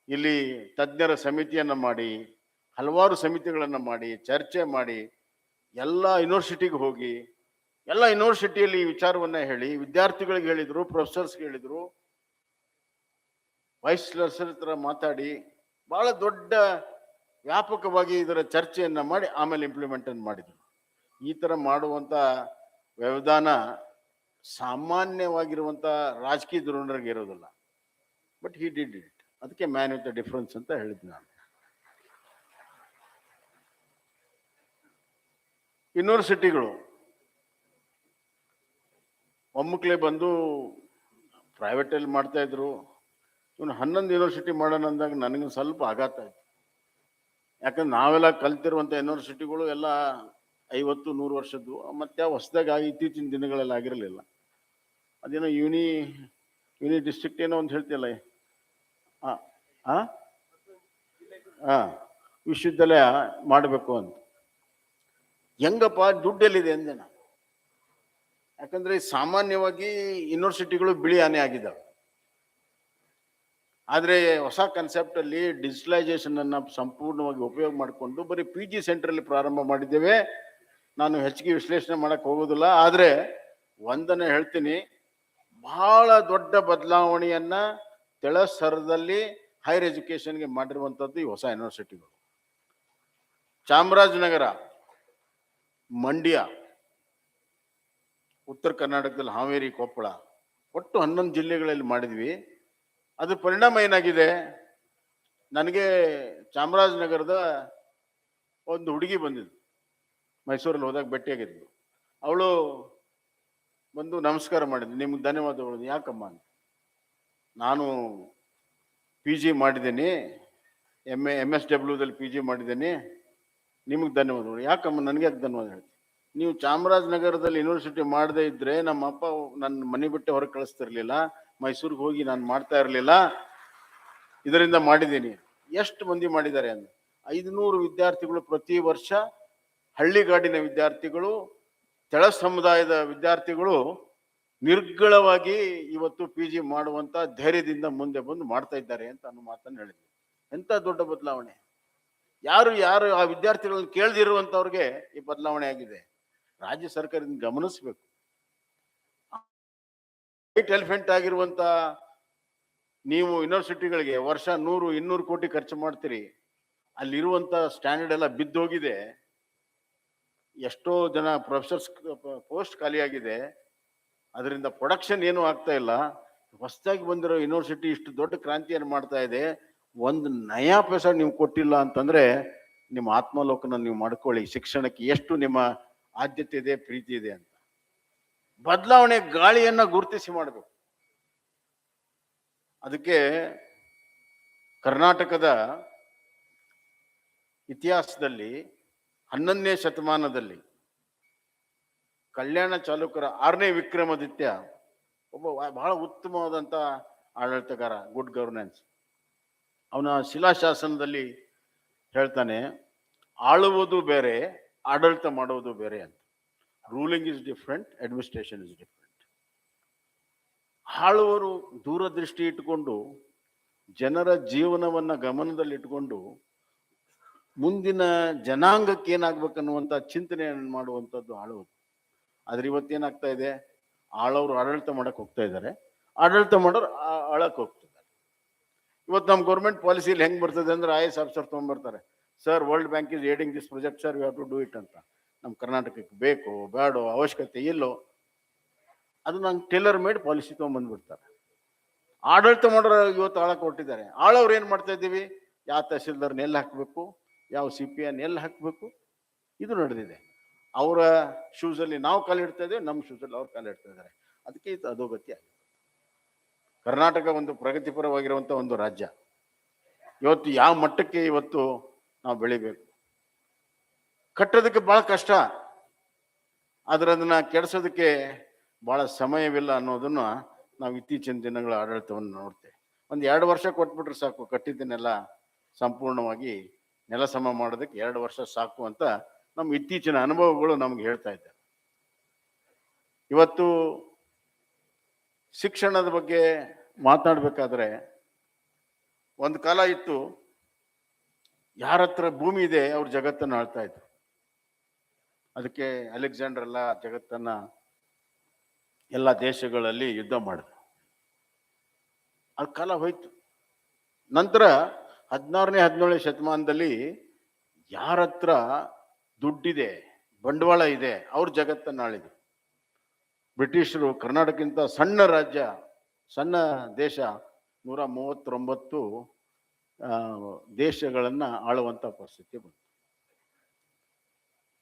A: ಇಲ್ಲಿ ತಜ್ಞರ ಸಮಿತಿಯನ್ನ ಮಾಡಿ, ಹಲವಾರು ಸಮಿತಿಗಳನ್ನ ಮಾಡಿ, ಚರ್ಚೆ ಮಾಡಿ, ಎಲ್ಲ ಯೂನಿವರ್ಸಿಟಿಗೆ ಹೋಗಿ, ಎಲ್ಲ ಯೂನಿವರ್ಸಿಟಿಯಲ್ಲಿ ಈ ವಿಚಾರವನ್ನ ಹೇಳಿ, ವಿದ್ಯಾರ್ಥಿಗಳಿಗೆ ಹೇಳಿದ್ರು, ಪ್ರೊಫೆಸರ್ಸ್ಗೆ ಹೇಳಿದ್ರು, ವೈಸ್ ಚಾನ್ಸಲರ್ ಹತ್ರ ಮಾತಾಡಿ, ಬಹಳ ದೊಡ್ಡ ವ್ಯಾಪಕವಾಗಿ ಇದರ ಚರ್ಚೆಯನ್ನ ಮಾಡಿ ಆಮೇಲೆ ಇಂಪ್ಲಿಮೆಂಟ್ ಮಾಡಿದ್ರು. ಈ ತರ ಮಾಡುವಂತ ವ್ಯವಧಾನ ಸಾಮಾನ್ಯವಾಗಿರುವಂತ ರಾಜಕೀಯ ಧೋರಣರಿಗೆ ಇರೋದಿಲ್ಲ. But he did it. ಅದಕ್ಕೆ ಮ್ಯಾನ್ ವಿತ್ ದ ಡಿಫರೆನ್ಸ್ ಅಂತ ಹೇಳಿದ್ ನಾನು. ಯೂನಿವರ್ಸಿಟಿಗಳು ಒಮ್ಮಕ್ಲೆ ಬಂದು ಪ್ರೈವೇಟಲ್ಲಿ ಮಾಡ್ತಾ ಇದ್ರು. ಇವನು 11 ಯೂನಿವರ್ಸಿಟಿ ಮಾಡೋಣ ಅಂದಾಗ ನನಗೆ ಸ್ವಲ್ಪ ಆಘಾತ ಆಯ್ತು. ಯಾಕಂದ್ರೆ ನಾವೆಲ್ಲ ಕಲ್ತಿರುವಂಥ ಯೂನಿವರ್ಸಿಟಿಗಳು ಎಲ್ಲ 50-100 ವರ್ಷದ್ದು, ಮತ್ತೆ ಹೊಸದಾಗಿ ಇತ್ತೀಚಿನ ದಿನಗಳಲ್ಲಿ ಆಗಿರಲಿಲ್ಲ. ಅದೇನೋ ಯೂನಿ ಡಿಸ್ಟ್ರಿಕ್ಟ್ ಏನೋ ಅಂತ ಹೇಳ್ತಿಲ್ಲ, ವಿಶ್ವವಿದ್ಯಾಲಯ ಮಾಡಬೇಕು ಅಂತ. ಹೆಂಗಪ್ಪ, ದುಡ್ಡೆಲ್ಲಿದೆ ಅಂದೆ ನಾನು. ಯಾಕಂದ್ರೆ ಸಾಮಾನ್ಯವಾಗಿ ಯೂನಿವರ್ಸಿಟಿಗಳು ಬಿಳಿ ಆನೆ ಆಗಿದ್ದಾವೆ. ಆದರೆ ಹೊಸ ಕಾನ್ಸೆಪ್ಟ್ ಅಲ್ಲಿ ಡಿಜಿಟಲೈಸೇಷನ್ ಅನ್ನ ಸಂಪೂರ್ಣವಾಗಿ ಉಪಯೋಗ ಮಾಡಿಕೊಂಡು ಬರೀ PG ಸೆಂಟರಲ್ಲಿ ಪ್ರಾರಂಭ ಮಾಡಿದ್ದೇವೆ. ನಾನು ಹೆಚ್ಚಿಗೆ ವಿಶ್ಲೇಷಣೆ ಮಾಡಕ್ ಹೋಗೋದಿಲ್ಲ. ಆದ್ರೆ ಒಂದನ್ನ ಹೇಳ್ತೀನಿ, ಬಹಳ ದೊಡ್ಡ ಬದಲಾವಣೆಯನ್ನ ತೆಳಸರದಲ್ಲಿ ಹೈಯರ್ ಎಜುಕೇಶನ್ಗೆ ಮಾಡಿರುವಂಥದ್ದು ಈ ಹೊಸ ಯೂನಿವರ್ಸಿಟಿಗಳು. ಚಾಮರಾಜನಗರ, ಮಂಡ್ಯ, ಉತ್ತರ ಕರ್ನಾಟಕದಲ್ಲಿ ಹಾವೇರಿ, ಕೊಪ್ಪಳ, ಒಟ್ಟು 11 ಜಿಲ್ಲೆಗಳಲ್ಲಿ ಮಾಡಿದ್ವಿ. ಅದ್ರ ಪರಿಣಾಮ ಏನಾಗಿದೆ, ನನಗೆ ಚಾಮರಾಜನಗರದ ಒಂದು ಹುಡುಗಿ ಬಂದಿದ್ದು, ಮೈಸೂರಲ್ಲಿ ಹೋದಾಗ ಭೇಟಿಯಾಗಿದ್ದು. ಅವಳು ಬಂದು ನಮಸ್ಕಾರ ಮಾಡಿದ್ಲು, ನಿಮ್ಗೆ ಧನ್ಯವಾದಗಳು. ಯಾಕಮ್ಮ ಅಂತ. ನಾನು PG ಮಾಡಿದ್ದೀನಿ, MSWದಲ್ಲಿ PG ಮಾಡಿದ್ದೀನಿ, ನಿಮಗೆ ಧನ್ಯವಾದಗಳು. ಯಾಕಮ್ಮ ನನಗೆ ಯಾಕೆ ಧನ್ಯವಾದ ಹೇಳ್ತೀನಿ? ನೀವು ಚಾಮರಾಜನಗರದಲ್ಲಿ ಯೂನಿವರ್ಸಿಟಿ ಮಾಡದೇ ಇದ್ರೆ ನಮ್ಮ ಅಪ್ಪ ನನ್ನ ಮನೆ ಬಿಟ್ಟು ಹೊರಗೆ ಕಳಿಸ್ತಿರ್ಲಿಲ್ಲ, ಮೈಸೂರಿಗೆ ಹೋಗಿ ನಾನು ಮಾಡ್ತಾ ಇರಲಿಲ್ಲ. ಇದರಿಂದ ಮಾಡಿದ್ದೀನಿ. ಎಷ್ಟು ಮಂದಿ ಮಾಡಿದ್ದಾರೆ ಅಂದ್ರೆ 500 ವಿದ್ಯಾರ್ಥಿಗಳು ಪ್ರತಿ ವರ್ಷ, ಹಳ್ಳಿಗಾಡಿನ ವಿದ್ಯಾರ್ಥಿಗಳು, ತೆಳ ಸಮುದಾಯದ ವಿದ್ಯಾರ್ಥಿಗಳು ನಿರ್ಗಳವಾಗಿ ಇವತ್ತು PG ಮಾಡುವಂತ ಧೈರ್ಯದಿಂದ ಮುಂದೆ ಬಂದು ಮಾಡ್ತಾ ಇದ್ದಾರೆ ಅಂತ ಅನ್ನೋ ಮಾತನ್ನು ಹೇಳಿದ್ವಿ. ಎಂತ ದೊಡ್ಡ ಬದಲಾವಣೆ! ಯಾರು ಆ ವಿದ್ಯಾರ್ಥಿಗಳನ್ನು ಕೇಳದಿರುವಂತವ್ರಿಗೆ ಈ ಬದಲಾವಣೆ ಆಗಿದೆ. ರಾಜ್ಯ ಸರ್ಕಾರದಿಂದ ಗಮನಿಸಬೇಕು. ವೈಟ್ ಎಲಿಫೆಂಟ್ ಆಗಿರುವಂತ ನೀವು ಯೂನಿವರ್ಸಿಟಿಗಳಿಗೆ ವರ್ಷ 100-200 ಕೋಟಿ ಖರ್ಚು ಮಾಡ್ತೀರಿ. ಅಲ್ಲಿರುವಂತ ಸ್ಟ್ಯಾಂಡರ್ಡ್ ಎಲ್ಲ ಬಿದ್ದೋಗಿದೆ. ಎಷ್ಟೋ ಜನ ಪ್ರೊಫೆಸರ್ಸ್ ಪೋಸ್ಟ್ ಖಾಲಿಯಾಗಿದೆ. ಅದರಿಂದ ಪ್ರೊಡಕ್ಷನ್ ಏನೂ ಆಗ್ತಾ ಇಲ್ಲ. ಹೊಸದಾಗಿ ಬಂದಿರೋ ಯೂನಿವರ್ಸಿಟಿ ಇಷ್ಟು ದೊಡ್ಡ ಕ್ರಾಂತಿಯನ್ನು ಮಾಡ್ತಾ ಇದೆ. ಒಂದು ನಯಾ ಪೈಸಾ ನೀವು ಕೊಟ್ಟಿಲ್ಲ ಅಂತಂದ್ರೆ ನಿಮ್ಮ ಆತ್ಮಲೋಕನ ನೀವು ಮಾಡ್ಕೊಳ್ಳಿ. ಶಿಕ್ಷಣಕ್ಕೆ ಎಷ್ಟು ನಿಮ್ಮ ಆದ್ಯತೆ ಇದೆ, ಪ್ರೀತಿ ಇದೆ ಅಂತ. ಬದಲಾವಣೆ ಗಾಳಿಯನ್ನ ಗುರುತಿಸಿ ಮಾಡಬೇಕು. ಅದಕ್ಕೆ ಕರ್ನಾಟಕದ ಇತಿಹಾಸದಲ್ಲಿ 11ನೇ ಶತಮಾನದಲ್ಲಿ ಕಲ್ಯಾಣ ಚಾಲುಕ್ಯರ 6ನೇ ವಿಕ್ರಮಾದಿತ್ಯ ಒಬ್ಬ ಬಹಳ ಉತ್ತಮವಾದಂಥ ಆಡಳಿತಗಾರ, ಗುಡ್ ಗವರ್ನೆನ್ಸ್. ಅವನ ಶಿಲಾಶಾಸನದಲ್ಲಿ ಹೇಳ್ತಾನೆ, ಆಳುವುದು ಬೇರೆ, ಆಡಳಿತ ಮಾಡುವುದು ಬೇರೆ ಅಂತ. Ruling is different, administration is different. ಆಳುವರು ದೂರದೃಷ್ಟಿ ಇಟ್ಟುಕೊಂಡು ಜನರ ಜೀವನವನ್ನ ಗಮನದಲ್ಲಿಟ್ಟುಕೊಂಡು ಮುಂದಿನ ಜನಾಂಗಕ್ಕೆ ಏನಾಗ್ಬೇಕನ್ನುವಂಥ ಚಿಂತನೆಯನ್ನು ಮಾಡುವಂಥದ್ದು ಆಳುವುದು. ಆದ್ರೆ ಇವತ್ತೇನಾಗ್ತಾ ಇದೆ, ಆಳವರು ಆಡಳಿತ ಮಾಡಕ್ ಹೋಗ್ತಾ ಇದ್ದಾರೆ, ಆಡಳಿತ ಮಾಡೋರು ಆಳಕ್ ಹೋಗ್ತಿದ್ದಾರೆ. ಇವತ್ತು ನಮ್ಮ ಗೌರ್ಮೆಂಟ್ ಪಾಲಿಸಿಲಿ ಹೆಂಗ್ ಬರ್ತದೆ ಅಂದ್ರೆ IAS ಆಫೀಸರ್ ತೊಗೊಂಡ್ಬರ್ತಾರೆ, sir world bank is aiding this project sir, you have to do it ಅಂತ. ನಮ್ಮ ಕರ್ನಾಟಕಕ್ಕೆ ಬೇಕೋ ಬೇಡೋ, ಅವಶ್ಯಕತೆ ಇಲ್ಲೋ, ಅದು ನಂಗೆ ಟೇಲರ್ ಮೇಡ್ ಪಾಲಿಸಿ ತೊಗೊಂಡ್ಬಂದ್ಬಿಡ್ತಾರೆ. ಆಡಳಿತ ಮಾಡೋರು ಇವತ್ತು ಆಳಕ್ಕೆ ಹೊರಟಿದ್ದಾರೆ. ಆಳವ್ರು ಏನ್ ಮಾಡ್ತಾ ಇದ್ದೀವಿ, ಯಾವ ತಹಸೀಲ್ದಾರ್ನ ಎಲ್ಲಿ ಹಾಕಬೇಕು, ಯಾವ CPN ಎಲ್ಲಿ ಹಾಕಬೇಕು, ಇದು ನಡೆದಿದೆ. ಅವರ ಶೂಸಲ್ಲಿ ನಾವು ಕಾಲಿಡ್ತಾ ಇದ್ದೇವೆ, ನಮ್ಮ ಶೂಸಲ್ಲಿ ಅವ್ರು ಕಾಲಿಡ್ತಾ ಇದ್ದಾರೆ. ಅದಕ್ಕೆ ಇದು ಅಧೋಗತಿ ಆಗಿದೆ. ಕರ್ನಾಟಕ ಒಂದು ಪ್ರಗತಿಪರವಾಗಿರುವಂಥ ಒಂದು ರಾಜ್ಯ. ಇವತ್ತು ಯಾವ ಮಟ್ಟಕ್ಕೆ ಇವತ್ತು ನಾವು ಬೆಳಿಬೇಕು, ಕಟ್ಟೋದಕ್ಕೆ ಬಹಳ ಕಷ್ಟ, ಆದ್ರೆ ಅದನ್ನ ಕೆಡಿಸೋದಕ್ಕೆ ಬಹಳ ಸಮಯವಿಲ್ಲ ಅನ್ನೋದನ್ನ ನಾವು ಇತ್ತೀಚಿನ ದಿನಗಳ ಆಡಳಿತವನ್ನು ನೋಡ್ತೇವೆ. ಒಂದು 2 ವರ್ಷ ಕೊಟ್ಬಿಟ್ರೆ ಸಾಕು, ಕಟ್ಟಿದ್ದನ್ನೆಲ್ಲ ಸಂಪೂರ್ಣವಾಗಿ ನೆಲ ಸಮ ಮಾಡೋದಕ್ಕೆ 2 ವರ್ಷ ಸಾಕು ಅಂತ ನಮ್ಮ ಇತ್ತೀಚಿನ ಅನುಭವಗಳು ನಮ್ಗೆ ಹೇಳ್ತಾ ಇದ್ದಾರೆ. ಇವತ್ತು ಶಿಕ್ಷಣದ ಬಗ್ಗೆ ಮಾತನಾಡ್ಬೇಕಾದ್ರೆ, ಒಂದು ಕಾಲ ಇತ್ತು, ಯಾರ ಹತ್ರ ಭೂಮಿ ಇದೆ ಅವ್ರ ಜಗತ್ತನ್ನು ಆಳ್ತಾ ಇದ್ರು. ಅದಕ್ಕೆ ಅಲೆಕ್ಸಾಂಡರ್ ಎಲ್ಲ ಜಗತ್ತನ್ನ, ಎಲ್ಲ ದೇಶಗಳಲ್ಲಿ ಯುದ್ಧ ಮಾಡಿದ್ರು. ಅದು ಕಾಲ ಹೋಯ್ತು. ನಂತರ 16ನೇ 17ನೇ ಶತಮಾನದಲ್ಲಿ ಯಾರ ಹತ್ರ ದುಡ್ಡಿದೆ, ಬಂಡವಾಳ ಇದೆ, ಅವ್ರ ಜಗತ್ತನ್ನು ಆಳಿದ್ರು. ಬ್ರಿಟಿಷರು ಕರ್ನಾಟಕಕ್ಕಿಂತ ಸಣ್ಣ ರಾಜ್ಯ, ಸಣ್ಣ ದೇಶ, 139 ದೇಶಗಳನ್ನ ಆಳುವಂತ ಪರಿಸ್ಥಿತಿ ಬಂತು.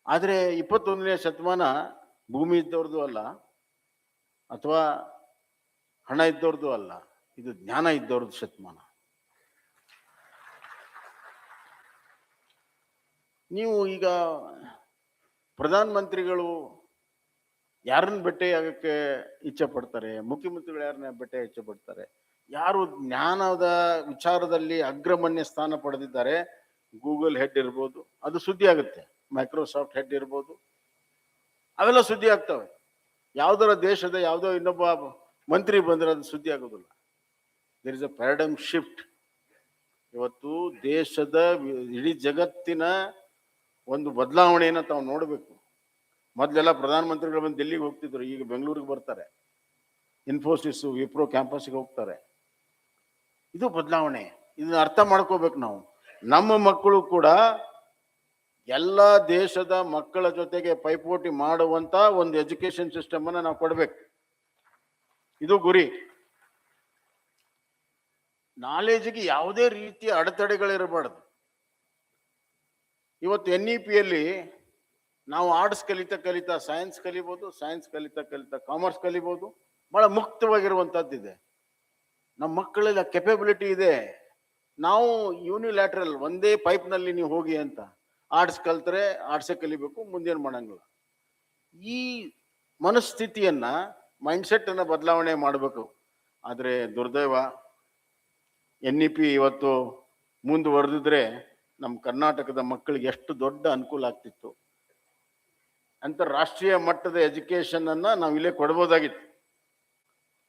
A: ಆದರೆ 21ನೇ ಶತಮಾನ ಭೂಮಿ ಇದ್ದವ್ರದ್ದು ಅಲ್ಲ, ಅಥವಾ ಹಣ ಇದ್ದವ್ರದ್ದು ಅಲ್ಲ, ಇದು ಜ್ಞಾನ ಇದ್ದವ್ರದ್ದು ಶತಮಾನ. ನೀವು ಈಗ ಪ್ರಧಾನ ಮಂತ್ರಿಗಳು ಯಾರನ್ನ ಭೇಟಿ ಆಗಕ್ಕೆ ಇಚ್ಛೆ ಪಡ್ತಾರೆ, ಮುಖ್ಯಮಂತ್ರಿಗಳು ಯಾರನ್ನ ಭೇಟಿ ಇಚ್ಛೆ ಪಡ್ತಾರೆ, ಯಾರು ಜ್ಞಾನದ ವಿಚಾರದಲ್ಲಿ ಅಗ್ರಗಣ್ಯ ಸ್ಥಾನ ಪಡೆದಿದ್ದಾರೆ, ಗೂಗಲ್ ಹೆಡ್ ಇರ್ಬೋದು, ಅದು ಸುದ್ದಿ ಆಗುತ್ತೆ, ಮೈಕ್ರೋಸಾಫ್ಟ್ ಹೆಡ್ ಇರ್ಬೋದು, ಅವೆಲ್ಲ ಸುದ್ದಿ ಆಗ್ತವೆ. ಯಾವ್ದಾರ ದೇಶದ ಯಾವುದೋ ಇನ್ನೊಬ್ಬ ಮಂತ್ರಿ ಬಂದ್ರೆ ಅದು ಸುದ್ದಿ ಆಗೋದಿಲ್ಲ. There is a paradigm shift. ಇವತ್ತು ದೇಶದ, ಇಡೀ ಜಗತ್ತಿನ ಒಂದು ಬದಲಾವಣೆಯನ್ನು ತಾವು ನೋಡಬೇಕು. ಮೊದಲೆಲ್ಲ ಪ್ರಧಾನಮಂತ್ರಿಗಳು ಬಂದು ದಿಲ್ಲಿಗೆ ಹೋಗ್ತಿದ್ರು, ಈಗ ಬೆಂಗಳೂರಿಗೆ ಬರ್ತಾರೆ, ಇನ್ಫೋಸಿಸ್, ವಿಪ್ರೋ ಕ್ಯಾಂಪಸ್ಗೆ ಹೋಗ್ತಾರೆ. ಇದು ಬದಲಾವಣೆ. ಇದನ್ನ ಅರ್ಥ ಮಾಡ್ಕೋಬೇಕು ನಾವು. ನಮ್ಮ ಮಕ್ಕಳು ಕೂಡ ಎಲ್ಲ ದೇಶದ ಮಕ್ಕಳ ಜೊತೆಗೆ ಪೈಪೋಟಿ ಮಾಡುವಂತ ಒಂದು ಎಜುಕೇಶನ್ ಸಿಸ್ಟಮ್ ಅನ್ನ ನಾವು ಕೊಡ್ಬೇಕು. ಇದು ಗುರಿ. ನಾಲೆಜ್ಗೆ ಯಾವುದೇ ರೀತಿಯ ಅಡೆತಡೆಗಳಿರಬಾರ್ದು. ಇವತ್ತು NEPಯಲ್ಲಿ ನಾವು ಆರ್ಟ್ಸ್ ಕಲಿತಾ ಸೈನ್ಸ್ ಕಲಿಬೋದು, ಸೈನ್ಸ್ ಕಲಿತಾ ಕಾಮರ್ಸ್ ಕಲಿಬೋದು. ಬಹಳ ಮುಕ್ತವಾಗಿರುವಂತದ್ದಿದೆ. ನಮ್ಮ ಮಕ್ಕಳೆಲ್ಲ ಕೆಪಬಿಲಿಟಿ ಇದೆ, ನಾವು ಯೂನಿಲ್ಯಾಟ್ರಲ್ ಒಂದೇ ಪೈಪ್ನಲ್ಲಿ ನೀವು ಹೋಗಿ ಅಂತ, ಆರ್ಟ್ಸ್ ಕಲ್ತ್ರೆ ಆರ್ಟ್ಸೇ ಕಲಿಬೇಕು, ಮುಂದೇನು ಮಾಡಂಗಿಲ್ಲ. ಈ ಮನಸ್ಥಿತಿಯನ್ನ ಮೈಂಡ್ಸೆಟ್ ಅನ್ನ ಬದಲಾವಣೆ ಮಾಡಬೇಕು. ಆದರೆ ದುರ್ದೈವ NEP ಇವತ್ತು ಮುಂದುವರೆದಿದ್ರೆ ನಮ್ಮ ಕರ್ನಾಟಕದ ಮಕ್ಕಳಿಗೆ ಎಷ್ಟು ದೊಡ್ಡ ಅನುಕೂಲ ಆಗ್ತಿತ್ತು. ಅಂತಾರಾಷ್ಟ್ರೀಯ ಮಟ್ಟದ ಎಜುಕೇಶನ್ ಅನ್ನ ನಾವು ಇಲ್ಲೇ ಕೊಡ್ಬೋದಾಗಿತ್ತು.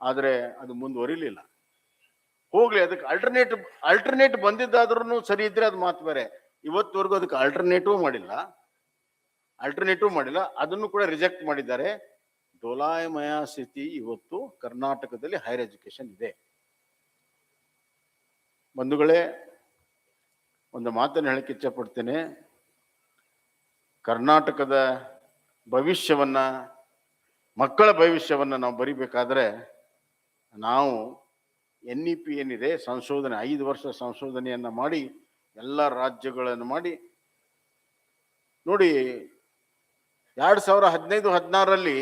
A: ಆದರೆ ಅದು ಮುಂದುವರಿಲಿಲ್ಲ. ಹೋಗ್ಲಿ, ಅದಕ್ಕೆ ಅಲ್ಟರ್ನೇಟ್ ಬಂದಿದ್ದಾದ್ರೂ ಸರಿ ಇದ್ರೆ ಅದು ಮಾತು ಬೇರೆ. ಇವತ್ತುವರೆಗೂ ಅದಕ್ಕೆ ಆಲ್ಟರ್ನೇಟಿವ್ ಮಾಡಿಲ್ಲ. ಅದನ್ನು ಕೂಡ ರಿಜೆಕ್ಟ್ ಮಾಡಿದ್ದಾರೆ. ಡೋಲಾಯಮಯ ಸ್ಥಿತಿ ಇವತ್ತು ಕರ್ನಾಟಕದಲ್ಲಿ ಹೈಯರ್ ಎಜುಕೇಶನ್ ಇದೆ. ಬಂಧುಗಳೇ, ಒಂದು ಮಾತನ್ನು ಹೇಳಕ್ಕೆ ಇಚ್ಛೆ ಪಡ್ತೇನೆ. ಕರ್ನಾಟಕದ ಭವಿಷ್ಯವನ್ನ, ಮಕ್ಕಳ ಭವಿಷ್ಯವನ್ನ ನಾವು ಬರಿಬೇಕಾದ್ರೆ ನಾವು NEP ಏನಿದೆ ಸಂಶೋಧನೆ, 5 ವರ್ಷ ಸಂಶೋಧನೆಯನ್ನ ಮಾಡಿ ಎಲ್ಲ ರಾಜ್ಯಗಳನ್ನು ಮಾಡಿ ನೋಡಿ. 2015-16ರಲ್ಲಿ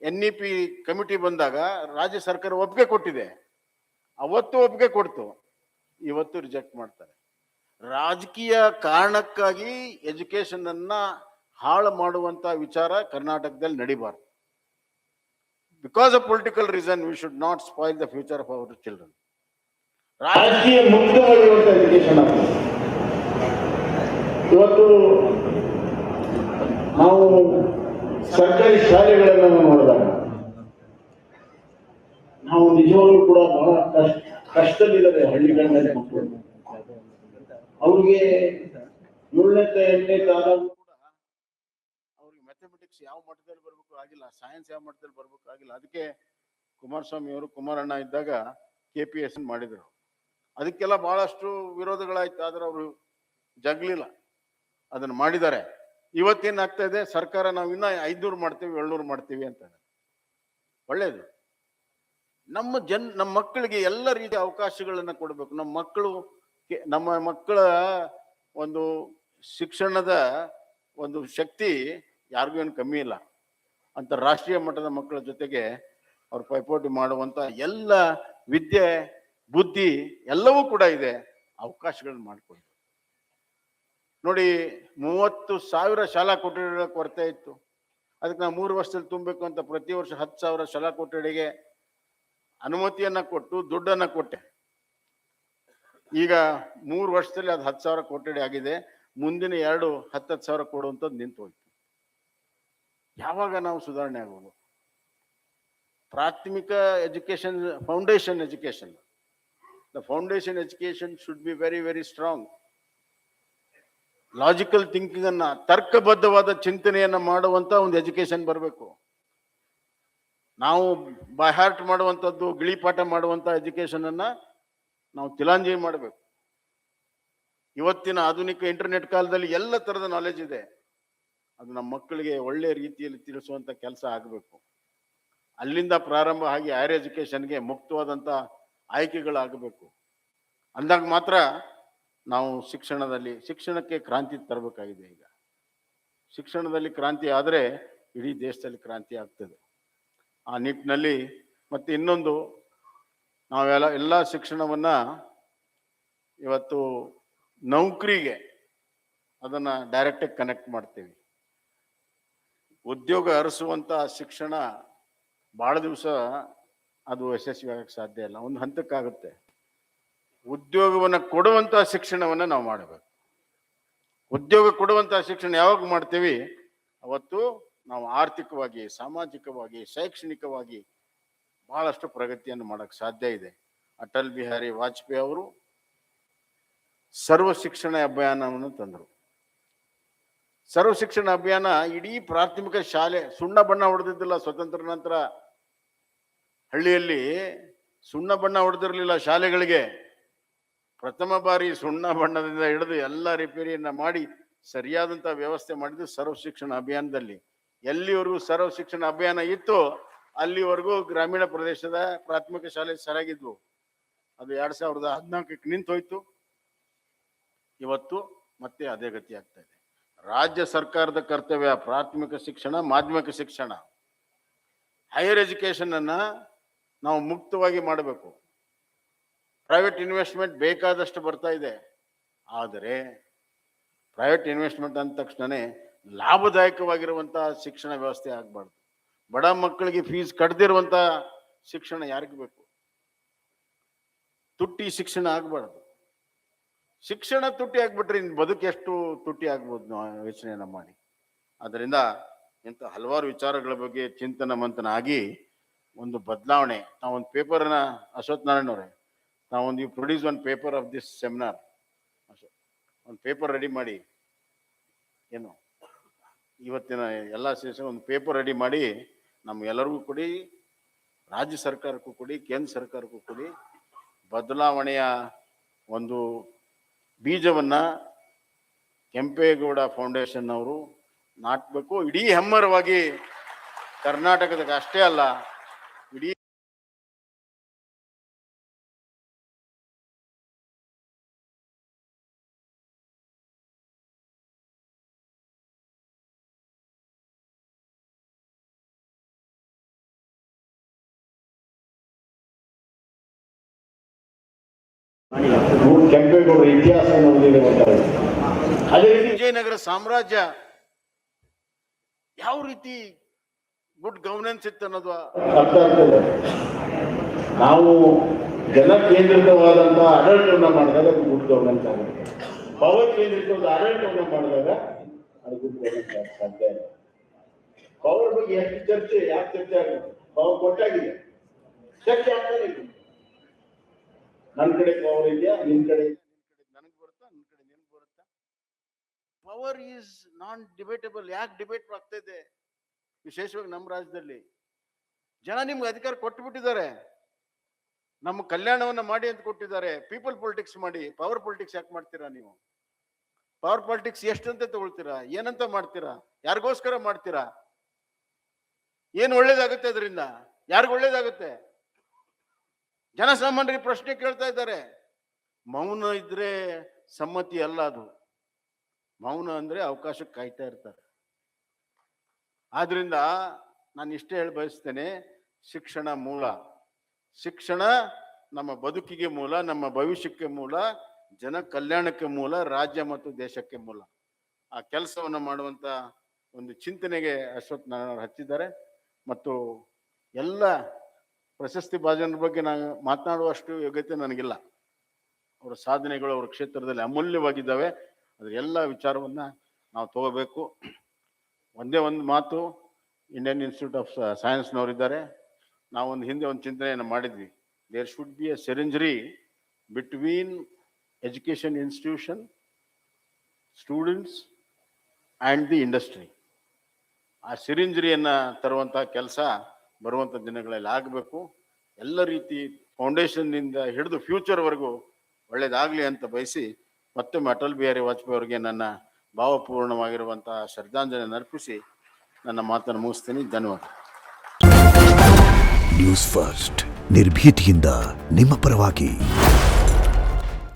A: NEP ಕಮಿಟಿ ಬಂದಾಗ ರಾಜ್ಯ ಸರ್ಕಾರ ಒಪ್ಪಿಗೆ ಕೊಟ್ಟಿದೆ. ಅವತ್ತು ಒಪ್ಪಿಗೆ ಕೊಡ್ತು, ಇವತ್ತು ರಿಜೆಕ್ಟ್ ಮಾಡ್ತಾರೆ. ರಾಜಕೀಯ ಕಾರಣಕ್ಕಾಗಿ ಎಜುಕೇಶನ್ ಅನ್ನ ಹಾಳು ಮಾಡುವಂತ ವಿಚಾರ ಕರ್ನಾಟಕದಲ್ಲಿ ನಡಿಬಾರ್ದು. Because of political reason, we should not spoil the future of our children.
B: ರಾಜಕೀಯ ಮುಕ್ತವಾಗಿರುವಂತ ಎಜುಕೇಶನ್ ಆಗ್ತದೆ. ಇವತ್ತು ನಾವು ಸರ್ಕಾರಿ ಶಾಲೆಗಳನ್ನು ನೋಡಿದಾಗ ನಾವು ನಿಜವಾಗ್ಲೂ ಕೂಡ ಬಹಳ ಕಷ್ಟದಲ್ಲಿದ್ದಾರೆ. ಹಳ್ಳಿಗಳಲ್ಲಿ ಮಕ್ಕಳು, ಅವ್ರಿಗೆ 7ನೇ 8ನೇ
A: ಅವ್ರಿಗೆ ಮ್ಯಾಥಮೆಟಿಕ್ಸ್ ಯಾವ ಮಟ್ಟದಲ್ಲಿ ಬರ್ಬೇಕು ಆಗಿಲ್ಲ, ಸೈನ್ಸ್ ಯಾವ ಮಟ್ಟದಲ್ಲಿ ಬರ್ಬೇಕು ಆಗಿಲ್ಲ. ಅದಕ್ಕೆ ಕುಮಾರಸ್ವಾಮಿ ಅವರು, ಕುಮಾರಣ್ಣ ಇದ್ದಾಗ KPS ಮಾಡಿದ್ರು. ಅದಕ್ಕೆಲ್ಲ ಬಹಳಷ್ಟು ವಿರೋಧಗಳಾಯ್ತು, ಆದ್ರೆ ಅವರು ಜಗ್ಲಿಲ್ಲ, ಅದನ್ನು ಮಾಡಿದ್ದಾರೆ. ಇವತ್ತೇನಾಗ್ತಾ ಇದೆ, ಸರ್ಕಾರ ನಾವು ಇನ್ನ 500 ಮಾಡ್ತೀವಿ, 700 ಮಾಡ್ತೀವಿ ಅಂತ. ಒಳ್ಳೇದು. ನಮ್ಮ ಮಕ್ಕಳಿಗೆ ಎಲ್ಲ ರೀತಿಯ ಅವಕಾಶಗಳನ್ನ ಕೊಡಬೇಕು. ನಮ್ಮ ಮಕ್ಕಳ ಒಂದು ಶಿಕ್ಷಣದ ಒಂದು ಶಕ್ತಿ ಯಾರಿಗೂ ಏನು ಕಮ್ಮಿ ಇಲ್ಲ. ಅಂತಾರಾಷ್ಟ್ರೀಯ ಮಟ್ಟದ ಮಕ್ಕಳ ಜೊತೆಗೆ ಅವ್ರು ಪೈಪೋಟಿ ಮಾಡುವಂತ ಎಲ್ಲ ವಿದ್ಯೆ, ಬುದ್ಧಿ ಎಲ್ಲವೂ ಕೂಡ ಇದೆ. ಅವಕಾಶಗಳನ್ನ ಮಾಡಿಕೊಡ್ಬೇಕು. ನೋಡಿ, 30,000 ಶಾಲಾ ಕೊಠಡಿಗಳ ಕೊರತೆ ಇತ್ತು. ಅದಕ್ಕೆ ನಾವು 3 ವರ್ಷದಲ್ಲಿ ತುಂಬಬೇಕು ಅಂತ ಪ್ರತಿ ವರ್ಷ 10,000 ಶಾಲಾ ಕೊಠಡಿಗೆ ಅನುಮತಿಯನ್ನ ಕೊಟ್ಟು ದುಡ್ಡನ್ನ ಕೊಟ್ಟೆ. ಈಗ 3 ವರ್ಷದಲ್ಲಿ ಅದು 10,000 ಕೊಠಡಿ ಆಗಿದೆ. ಮುಂದಿನ 10,000 ಕೊಡುವಂಥದ್ದು ನಿಂತು ಹೋಯ್ತು. ಯಾವಾಗ ನಾವು ಸುಧಾರಣೆ ಆಗೋದು? ಪ್ರಾಥಮಿಕ education, foundation education, the foundation education should be very very strong. Logical thinking ಅನ್ನ, ತರ್ಕಬದ್ಧವಾದ ಚಿಂತನೆಯನ್ನ ಮಾಡುವಂತ ಒಂದು ಎಜುಕೇಶನ್ ಬರಬೇಕು. ನಾವು ಬೈ ಹಾರ್ಟ್ ಮಾಡುವಂಥದ್ದು, ಗಿಳಿಪಾಠ ಮಾಡುವಂತ ಎಜುಕೇಶನ್ ಅನ್ನ ನಾವು ತಿಲಾಂಜಲಿ ಮಾಡಬೇಕು. ಇವತ್ತಿನ ಆಧುನಿಕ ಇಂಟರ್ನೆಟ್ ಕಾಲದಲ್ಲಿ ಎಲ್ಲ ತರದ ನಾಲೆಜ್ ಇದೆ. ಅದು ನಮ್ಮ ಮಕ್ಕಳಿಗೆ ಒಳ್ಳೆ ರೀತಿಯಲ್ಲಿ ತಿಳಿಸುವಂತ ಕೆಲಸ ಆಗಬೇಕು. ಅಲ್ಲಿಂದ ಪ್ರಾರಂಭ ಆಗಿ ಹೈಯರ್ ಎಜುಕೇಶನ್ಗೆ ಮುಕ್ತವಾದಂತ ಆಯ್ಕೆಗಳಾಗಬೇಕು. ಅಂದಾಗ ಮಾತ್ರ ನಾವು ಶಿಕ್ಷಣಕ್ಕೆ ಕ್ರಾಂತಿ ತರಬೇಕಾಗಿದೆ. ಈಗ ಶಿಕ್ಷಣದಲ್ಲಿ ಕ್ರಾಂತಿ ಆದರೆ ಇಡೀ ದೇಶದಲ್ಲಿ ಕ್ರಾಂತಿ ಆಗ್ತದೆ. ಆ ನಿಟ್ಟಿನಲ್ಲಿ ಮತ್ತೆ ಇನ್ನೊಂದು, ಎಲ್ಲ ಶಿಕ್ಷಣವನ್ನ ಇವತ್ತು ನೌಕರಿಗೆ ಅದನ್ನ ಡೈರೆಕ್ಟಾಗಿ ಕನೆಕ್ಟ್ ಮಾಡ್ತೀವಿ. ಉದ್ಯೋಗ ಅರಸುವಂತ ಶಿಕ್ಷಣ ಬಹಳ ದಿವಸ ಅದು ಯಶಸ್ವಿ ಆಗಕ್ಕೆ ಸಾಧ್ಯ ಇಲ್ಲ. ಒಂದು ಹಂತಕ್ಕಾಗುತ್ತೆ. ಉದ್ಯೋಗವನ್ನ ಕೊಡುವಂತ ಶಿಕ್ಷಣವನ್ನ ನಾವು ಮಾಡಬೇಕು. ಉದ್ಯೋಗ ಕೊಡುವಂತ ಶಿಕ್ಷಣ ಯಾವಾಗ ಮಾಡ್ತೀವಿ, ಅವತ್ತು ನಾವು ಆರ್ಥಿಕವಾಗಿ, ಸಾಮಾಜಿಕವಾಗಿ, ಶೈಕ್ಷಣಿಕವಾಗಿ ಬಹಳಷ್ಟು ಪ್ರಗತಿಯನ್ನು ಮಾಡಕ್ ಸಾಧ್ಯ ಇದೆ. ಅಟಲ್ ಬಿಹಾರಿ ವಾಜಪೇಯಿ ಅವರು ಸರ್ವ ಶಿಕ್ಷಣ ಅಭಿಯಾನವನ್ನು ತಂದರು. ಸರ್ವ ಶಿಕ್ಷಣ ಅಭಿಯಾನ ಇಡೀ ಪ್ರಾಥಮಿಕ ಶಾಲೆ, ಸುಣ್ಣ ಬಣ್ಣ ಹೊಡೆದಿದ್ದಿಲ್ಲ. ಸ್ವತಂತ್ರ ನಂತರ ಹಳ್ಳಿಯಲ್ಲಿ ಸುಣ್ಣ ಬಣ್ಣ ಹೊಡೆದಿರಲಿಲ್ಲ ಶಾಲೆಗಳಿಗೆ. ಪ್ರಥಮ ಬಾರಿ ಸುಣ್ಣ ಬಣ್ಣದಿಂದ ಹಿಡಿದು ಎಲ್ಲ ರಿಪೇರಿಯನ್ನ ಮಾಡಿ ಸರಿಯಾದಂತ ವ್ಯವಸ್ಥೆ ಮಾಡಿದ್ದು ಸರ್ವ ಶಿಕ್ಷಣ ಅಭಿಯಾನದಲ್ಲಿ. ಎಲ್ಲಿವರೆಗೂ ಸರ್ವ ಶಿಕ್ಷಣ ಅಭಿಯಾನ ಇತ್ತು ಅಲ್ಲಿವರೆಗೂ ಗ್ರಾಮೀಣ ಪ್ರದೇಶದ ಪ್ರಾಥಮಿಕ ಶಾಲೆ ಸರಿಯಾಗಿದ್ವು. ಅದು 2014ಕ್ಕೆ ನಿಂತು ಹೋಯ್ತು. ಇವತ್ತು ಮತ್ತೆ ಅದೇ ಗತಿ ಆಗ್ತಾ ಇದೆ. ರಾಜ್ಯ ಸರ್ಕಾರದ ಕರ್ತವ್ಯ ಪ್ರಾಥಮಿಕ ಶಿಕ್ಷಣ, ಮಾಧ್ಯಮಿಕ ಶಿಕ್ಷಣ, ಹೈಯರ್ ಎಜುಕೇಶನ್ ಅನ್ನ ನಾವು ಮುಕ್ತವಾಗಿ ಮಾಡಬೇಕು. ಪ್ರೈವೇಟ್ ಇನ್ವೆಸ್ಟ್ಮೆಂಟ್ ಬೇಕಾದಷ್ಟು ಬರ್ತಾ ಇದೆ. ಆದರೆ ಪ್ರೈವೇಟ್ ಇನ್ವೆಸ್ಟ್ಮೆಂಟ್ ಅಂದ ತಕ್ಷಣನೇ ಲಾಭದಾಯಕವಾಗಿರುವಂಥ ಶಿಕ್ಷಣ ವ್ಯವಸ್ಥೆ ಆಗಬಾರ್ದು. ಬಡ ಮಕ್ಕಳಿಗೆ ಫೀಸ್ ಕಟ್ಟದಿರುವಂಥ ಶಿಕ್ಷಣ ಯಾರಿಗೆ ಬೇಕು? ತುಟ್ಟಿ ಶಿಕ್ಷಣ ಆಗಬಾರ್ದು. ಶಿಕ್ಷಣ ತುಟ್ಟಿ ಆಗ್ಬಿಟ್ರೆ ಇನ್ನು ಬದುಕು ಎಷ್ಟು ತುಟ್ಟಿ ಆಗ್ಬೋದು ನಾವು ಯೋಚನೆಯನ್ನ ಮಾಡಿ. ಅದರಿಂದ ಇಂಥ ಹಲವಾರು ವಿಚಾರಗಳ ಬಗ್ಗೆ ಚಿಂತನ ಮಂಥನ ಆಗಿ ಒಂದು ಬದಲಾವಣೆ. ನಾವೊಂದು ಪೇಪರ್ನ ಅಶ್ವಥ್ ನಾರಾಯಣ್ ಅವರೇ, ನಾವೊಂದು you produce one paper of this seminar, ಒಂದು ಪೇಪರ್ ರೆಡಿ ಮಾಡಿ, ಏನು ಇವತ್ತಿನ ಎಲ್ಲ ಸೆಷನ್ ಒಂದು ಪೇಪರ್ ರೆಡಿ ಮಾಡಿ ನಮ್ಗೆಲ್ಲರಿಗೂ ಕೊಡಿ, ರಾಜ್ಯ ಸರ್ಕಾರಕ್ಕೂ ಕೊಡಿ, ಕೇಂದ್ರ ಸರ್ಕಾರಕ್ಕೂ ಕೊಡಿ. ಬದಲಾವಣೆಯ ಒಂದು ಬೀಜವನ್ನ ಕೆಂಪೇಗೌಡ ಫೌಂಡೇಶನ್ ಅವರು ನಾಟಬೇಕು. ಇಡೀ ಹೆಮ್ಮರವಾಗಿ ಕರ್ನಾಟಕದಾಗ ಅಷ್ಟೇ ಅಲ್ಲ, ಇಡೀ
B: ಕೆಂಪೇಗೌಡರ ಇತಿಹಾಸ
A: ಅದೇ ರೀತಿ ವಿಜಯನಗರ ಸಾಮ್ರಾಜ್ಯ ಯಾವ ರೀತಿ ಗುಡ್ ಗವರ್ನೆನ್ಸ್ ಇತ್ತು ಅನ್ನೋದು
B: ಅರ್ಥ ಆಗ್ತದೆ. ನಾವು ಜನ ಕೇಂದ್ರಿತವಾದಂತಹ ಆಡಳಿತವನ್ನ ಮಾಡಿದಾಗ ಅದು ಗುಡ್ ಗವರ್ನೆನ್ಸ್ ಆಗುತ್ತೆ. ಪವರ್ ಕೇಂದ್ರಿತವಾದ ಆಡಳಿತವನ್ನ ಮಾಡಿದಾಗ ಅದು ಗುಡ್ ಗವರ್ನೆನ್ಸ್ ಆಗ ಸಾಧ್ಯ ಇಲ್ಲ. ಪವರ್ ಬಗ್ಗೆ ಎಷ್ಟು ಚರ್ಚೆ, ಯಾಕೆ ಚರ್ಚೆ ಆಗುತ್ತೆ? ಪವರ್ ಕೊಟ್ಟಾಗಿದೆ, ಚರ್ಚೆ ಆಗ್ತಾನೆ ಇದೆ. ನನ್ನ ಕಡೆ ಪವರ್ ಇದೆಯಾ, ನಿನ್ ಕಡೆ
A: ನನಗೆ ಬರುತ್ತಾ, ನನ್ನ ಕಡೆ ನಿನ್ಗೆ ಬರುತ್ತಾ? Power is non debatable. ಯಾಕೆ ಡಿಬೇಟ್ ಆಗ್ತಾ ಇದೆ? ವಿಶೇಷವಾಗಿ ನಮ್ಮ ರಾಜ್ಯದಲ್ಲಿ ಜನ ನಿಮ್ಗೆ ಅಧಿಕಾರ ಕೊಟ್ಟು ಬಿಟ್ಟಿದ್ದಾರೆ. ನಮ್ಮ ಕಲ್ಯಾಣವನ್ನ ಮಾಡಿ ಅಂತ ಕೊಟ್ಟಿದ್ದಾರೆ. ಪೀಪಲ್ ಪೊಲಿಟಿಕ್ಸ್ ಮಾಡಿ. ಪವರ್ ಪೊಲಿಟಿಕ್ಸ್ ಯಾಕೆ ಮಾಡ್ತೀರಾ ನೀವು? ಪವರ್ ಪೊಲಿಟಿಕ್ಸ್ ಎಷ್ಟಂತ ತಗೊಳ್ತೀರಾ? ಏನಂತ ಮಾಡ್ತೀರಾ? ಯಾರಿಗೋಸ್ಕರ ಮಾಡ್ತೀರಾ? ಏನು ಒಳ್ಳೇದಾಗುತ್ತೆ ಅದರಿಂದ? ಯಾರಿಗ ಒಳ್ಳೇದಾಗುತ್ತೆ? ಜನಸಾಮಾನ್ಯರಿಗೆ ಪ್ರಶ್ನೆ ಕೇಳ್ತಾ ಇದ್ದಾರೆ. ಮೌನ ಇದ್ರೆ ಸಮ್ಮತಿ ಅಲ್ಲ ಅದು. ಮೌನ ಅಂದ್ರೆ ಅವಕಾಶಕ್ಕೆ ಕಾಯ್ತಾ ಇರ್ತಾರೆ. ಆದ್ರಿಂದ ನಾನು ಇಷ್ಟೇ ಹೇಳಿ ಬಯಸ್ತೇನೆ, ಶಿಕ್ಷಣ ಮೂಲ. ಶಿಕ್ಷಣ ನಮ್ಮ ಬದುಕಿಗೆ ಮೂಲ, ನಮ್ಮ ಭವಿಷ್ಯಕ್ಕೆ ಮೂಲ, ಜನ ಕಲ್ಯಾಣಕ್ಕೆ ಮೂಲ, ರಾಜ್ಯ ಮತ್ತು ದೇಶಕ್ಕೆ ಮೂಲ. ಆ ಕೆಲಸವನ್ನು ಮಾಡುವಂತ ಒಂದು ಚಿಂತನೆಗೆ ಅಶ್ವಥ್ ನಾರಾಯಣ ಅವರು ಹಚ್ಚಿದ್ದಾರೆ. ಮತ್ತು ಎಲ್ಲ ಪ್ರಶಸ್ತಿ ಭಾಜನರ ಬಗ್ಗೆ ನಾನು ಮಾತನಾಡುವಷ್ಟು ಯೋಗ್ಯತೆ ನನಗಿಲ್ಲ. ಅವರ ಸಾಧನೆಗಳು ಅವರ ಕ್ಷೇತ್ರದಲ್ಲಿ ಅಮೂಲ್ಯವಾಗಿದ್ದಾವೆ. ಅದ್ರ ಎಲ್ಲ ವಿಚಾರವನ್ನ ನಾವು ತಗೋಬೇಕು. ಒಂದೇ ಒಂದು ಮಾತು, ಇಂಡಿಯನ್ ಇನ್ಸ್ಟಿಟ್ಯೂಟ್ ಆಫ್ ಸೈನ್ಸ್ನವರಿದ್ದಾರೆ. ನಾವೊಂದು ಹಿಂದೆ ಒಂದು ಚಿಂತನೆಯನ್ನು ಮಾಡಿದ್ವಿ. ದೇರ್ ಶುಡ್ ಬಿ ಎ ಸೆರೆಂಜರಿ between education institution, students and the industry. ಆ ಸಿರಿಂಜರಿಯನ್ನು ತರುವಂಥ ಕೆಲಸ ಬರುವಂಥ ದಿನಗಳಲ್ಲಿ ಆಗಬೇಕು. ಎಲ್ಲ ರೀತಿ ಫೌಂಡೇಶನ್ನಿಂದ ಹಿಡಿದು ಫ್ಯೂಚರ್ವರೆಗೂ ಒಳ್ಳೇದಾಗಲಿ ಅಂತ ಬಯಸಿ ಮತ್ತೊಮ್ಮೆ ಅಟಲ್ ಬಿಹಾರಿ ವಾಜಪೇಯಿ ಅವರಿಗೆ ನನ್ನ ಭಾವಪೂರ್ಣವಾಗಿರುವಂಥ ಶ್ರದ್ಧಾಂಜಲಿ ಅರ್ಪಿಸಿ ನನ್ನ ಮಾತನ್ನು ಮುಗಿಸ್ತೀನಿ. ಧನ್ಯವಾದ.
C: ನ್ಯೂಸ್ ಫಸ್ಟ್, ನಿರ್ಭೀತಿಯಿಂದ ನಿಮ್ಮ ಪರವಾಗಿ.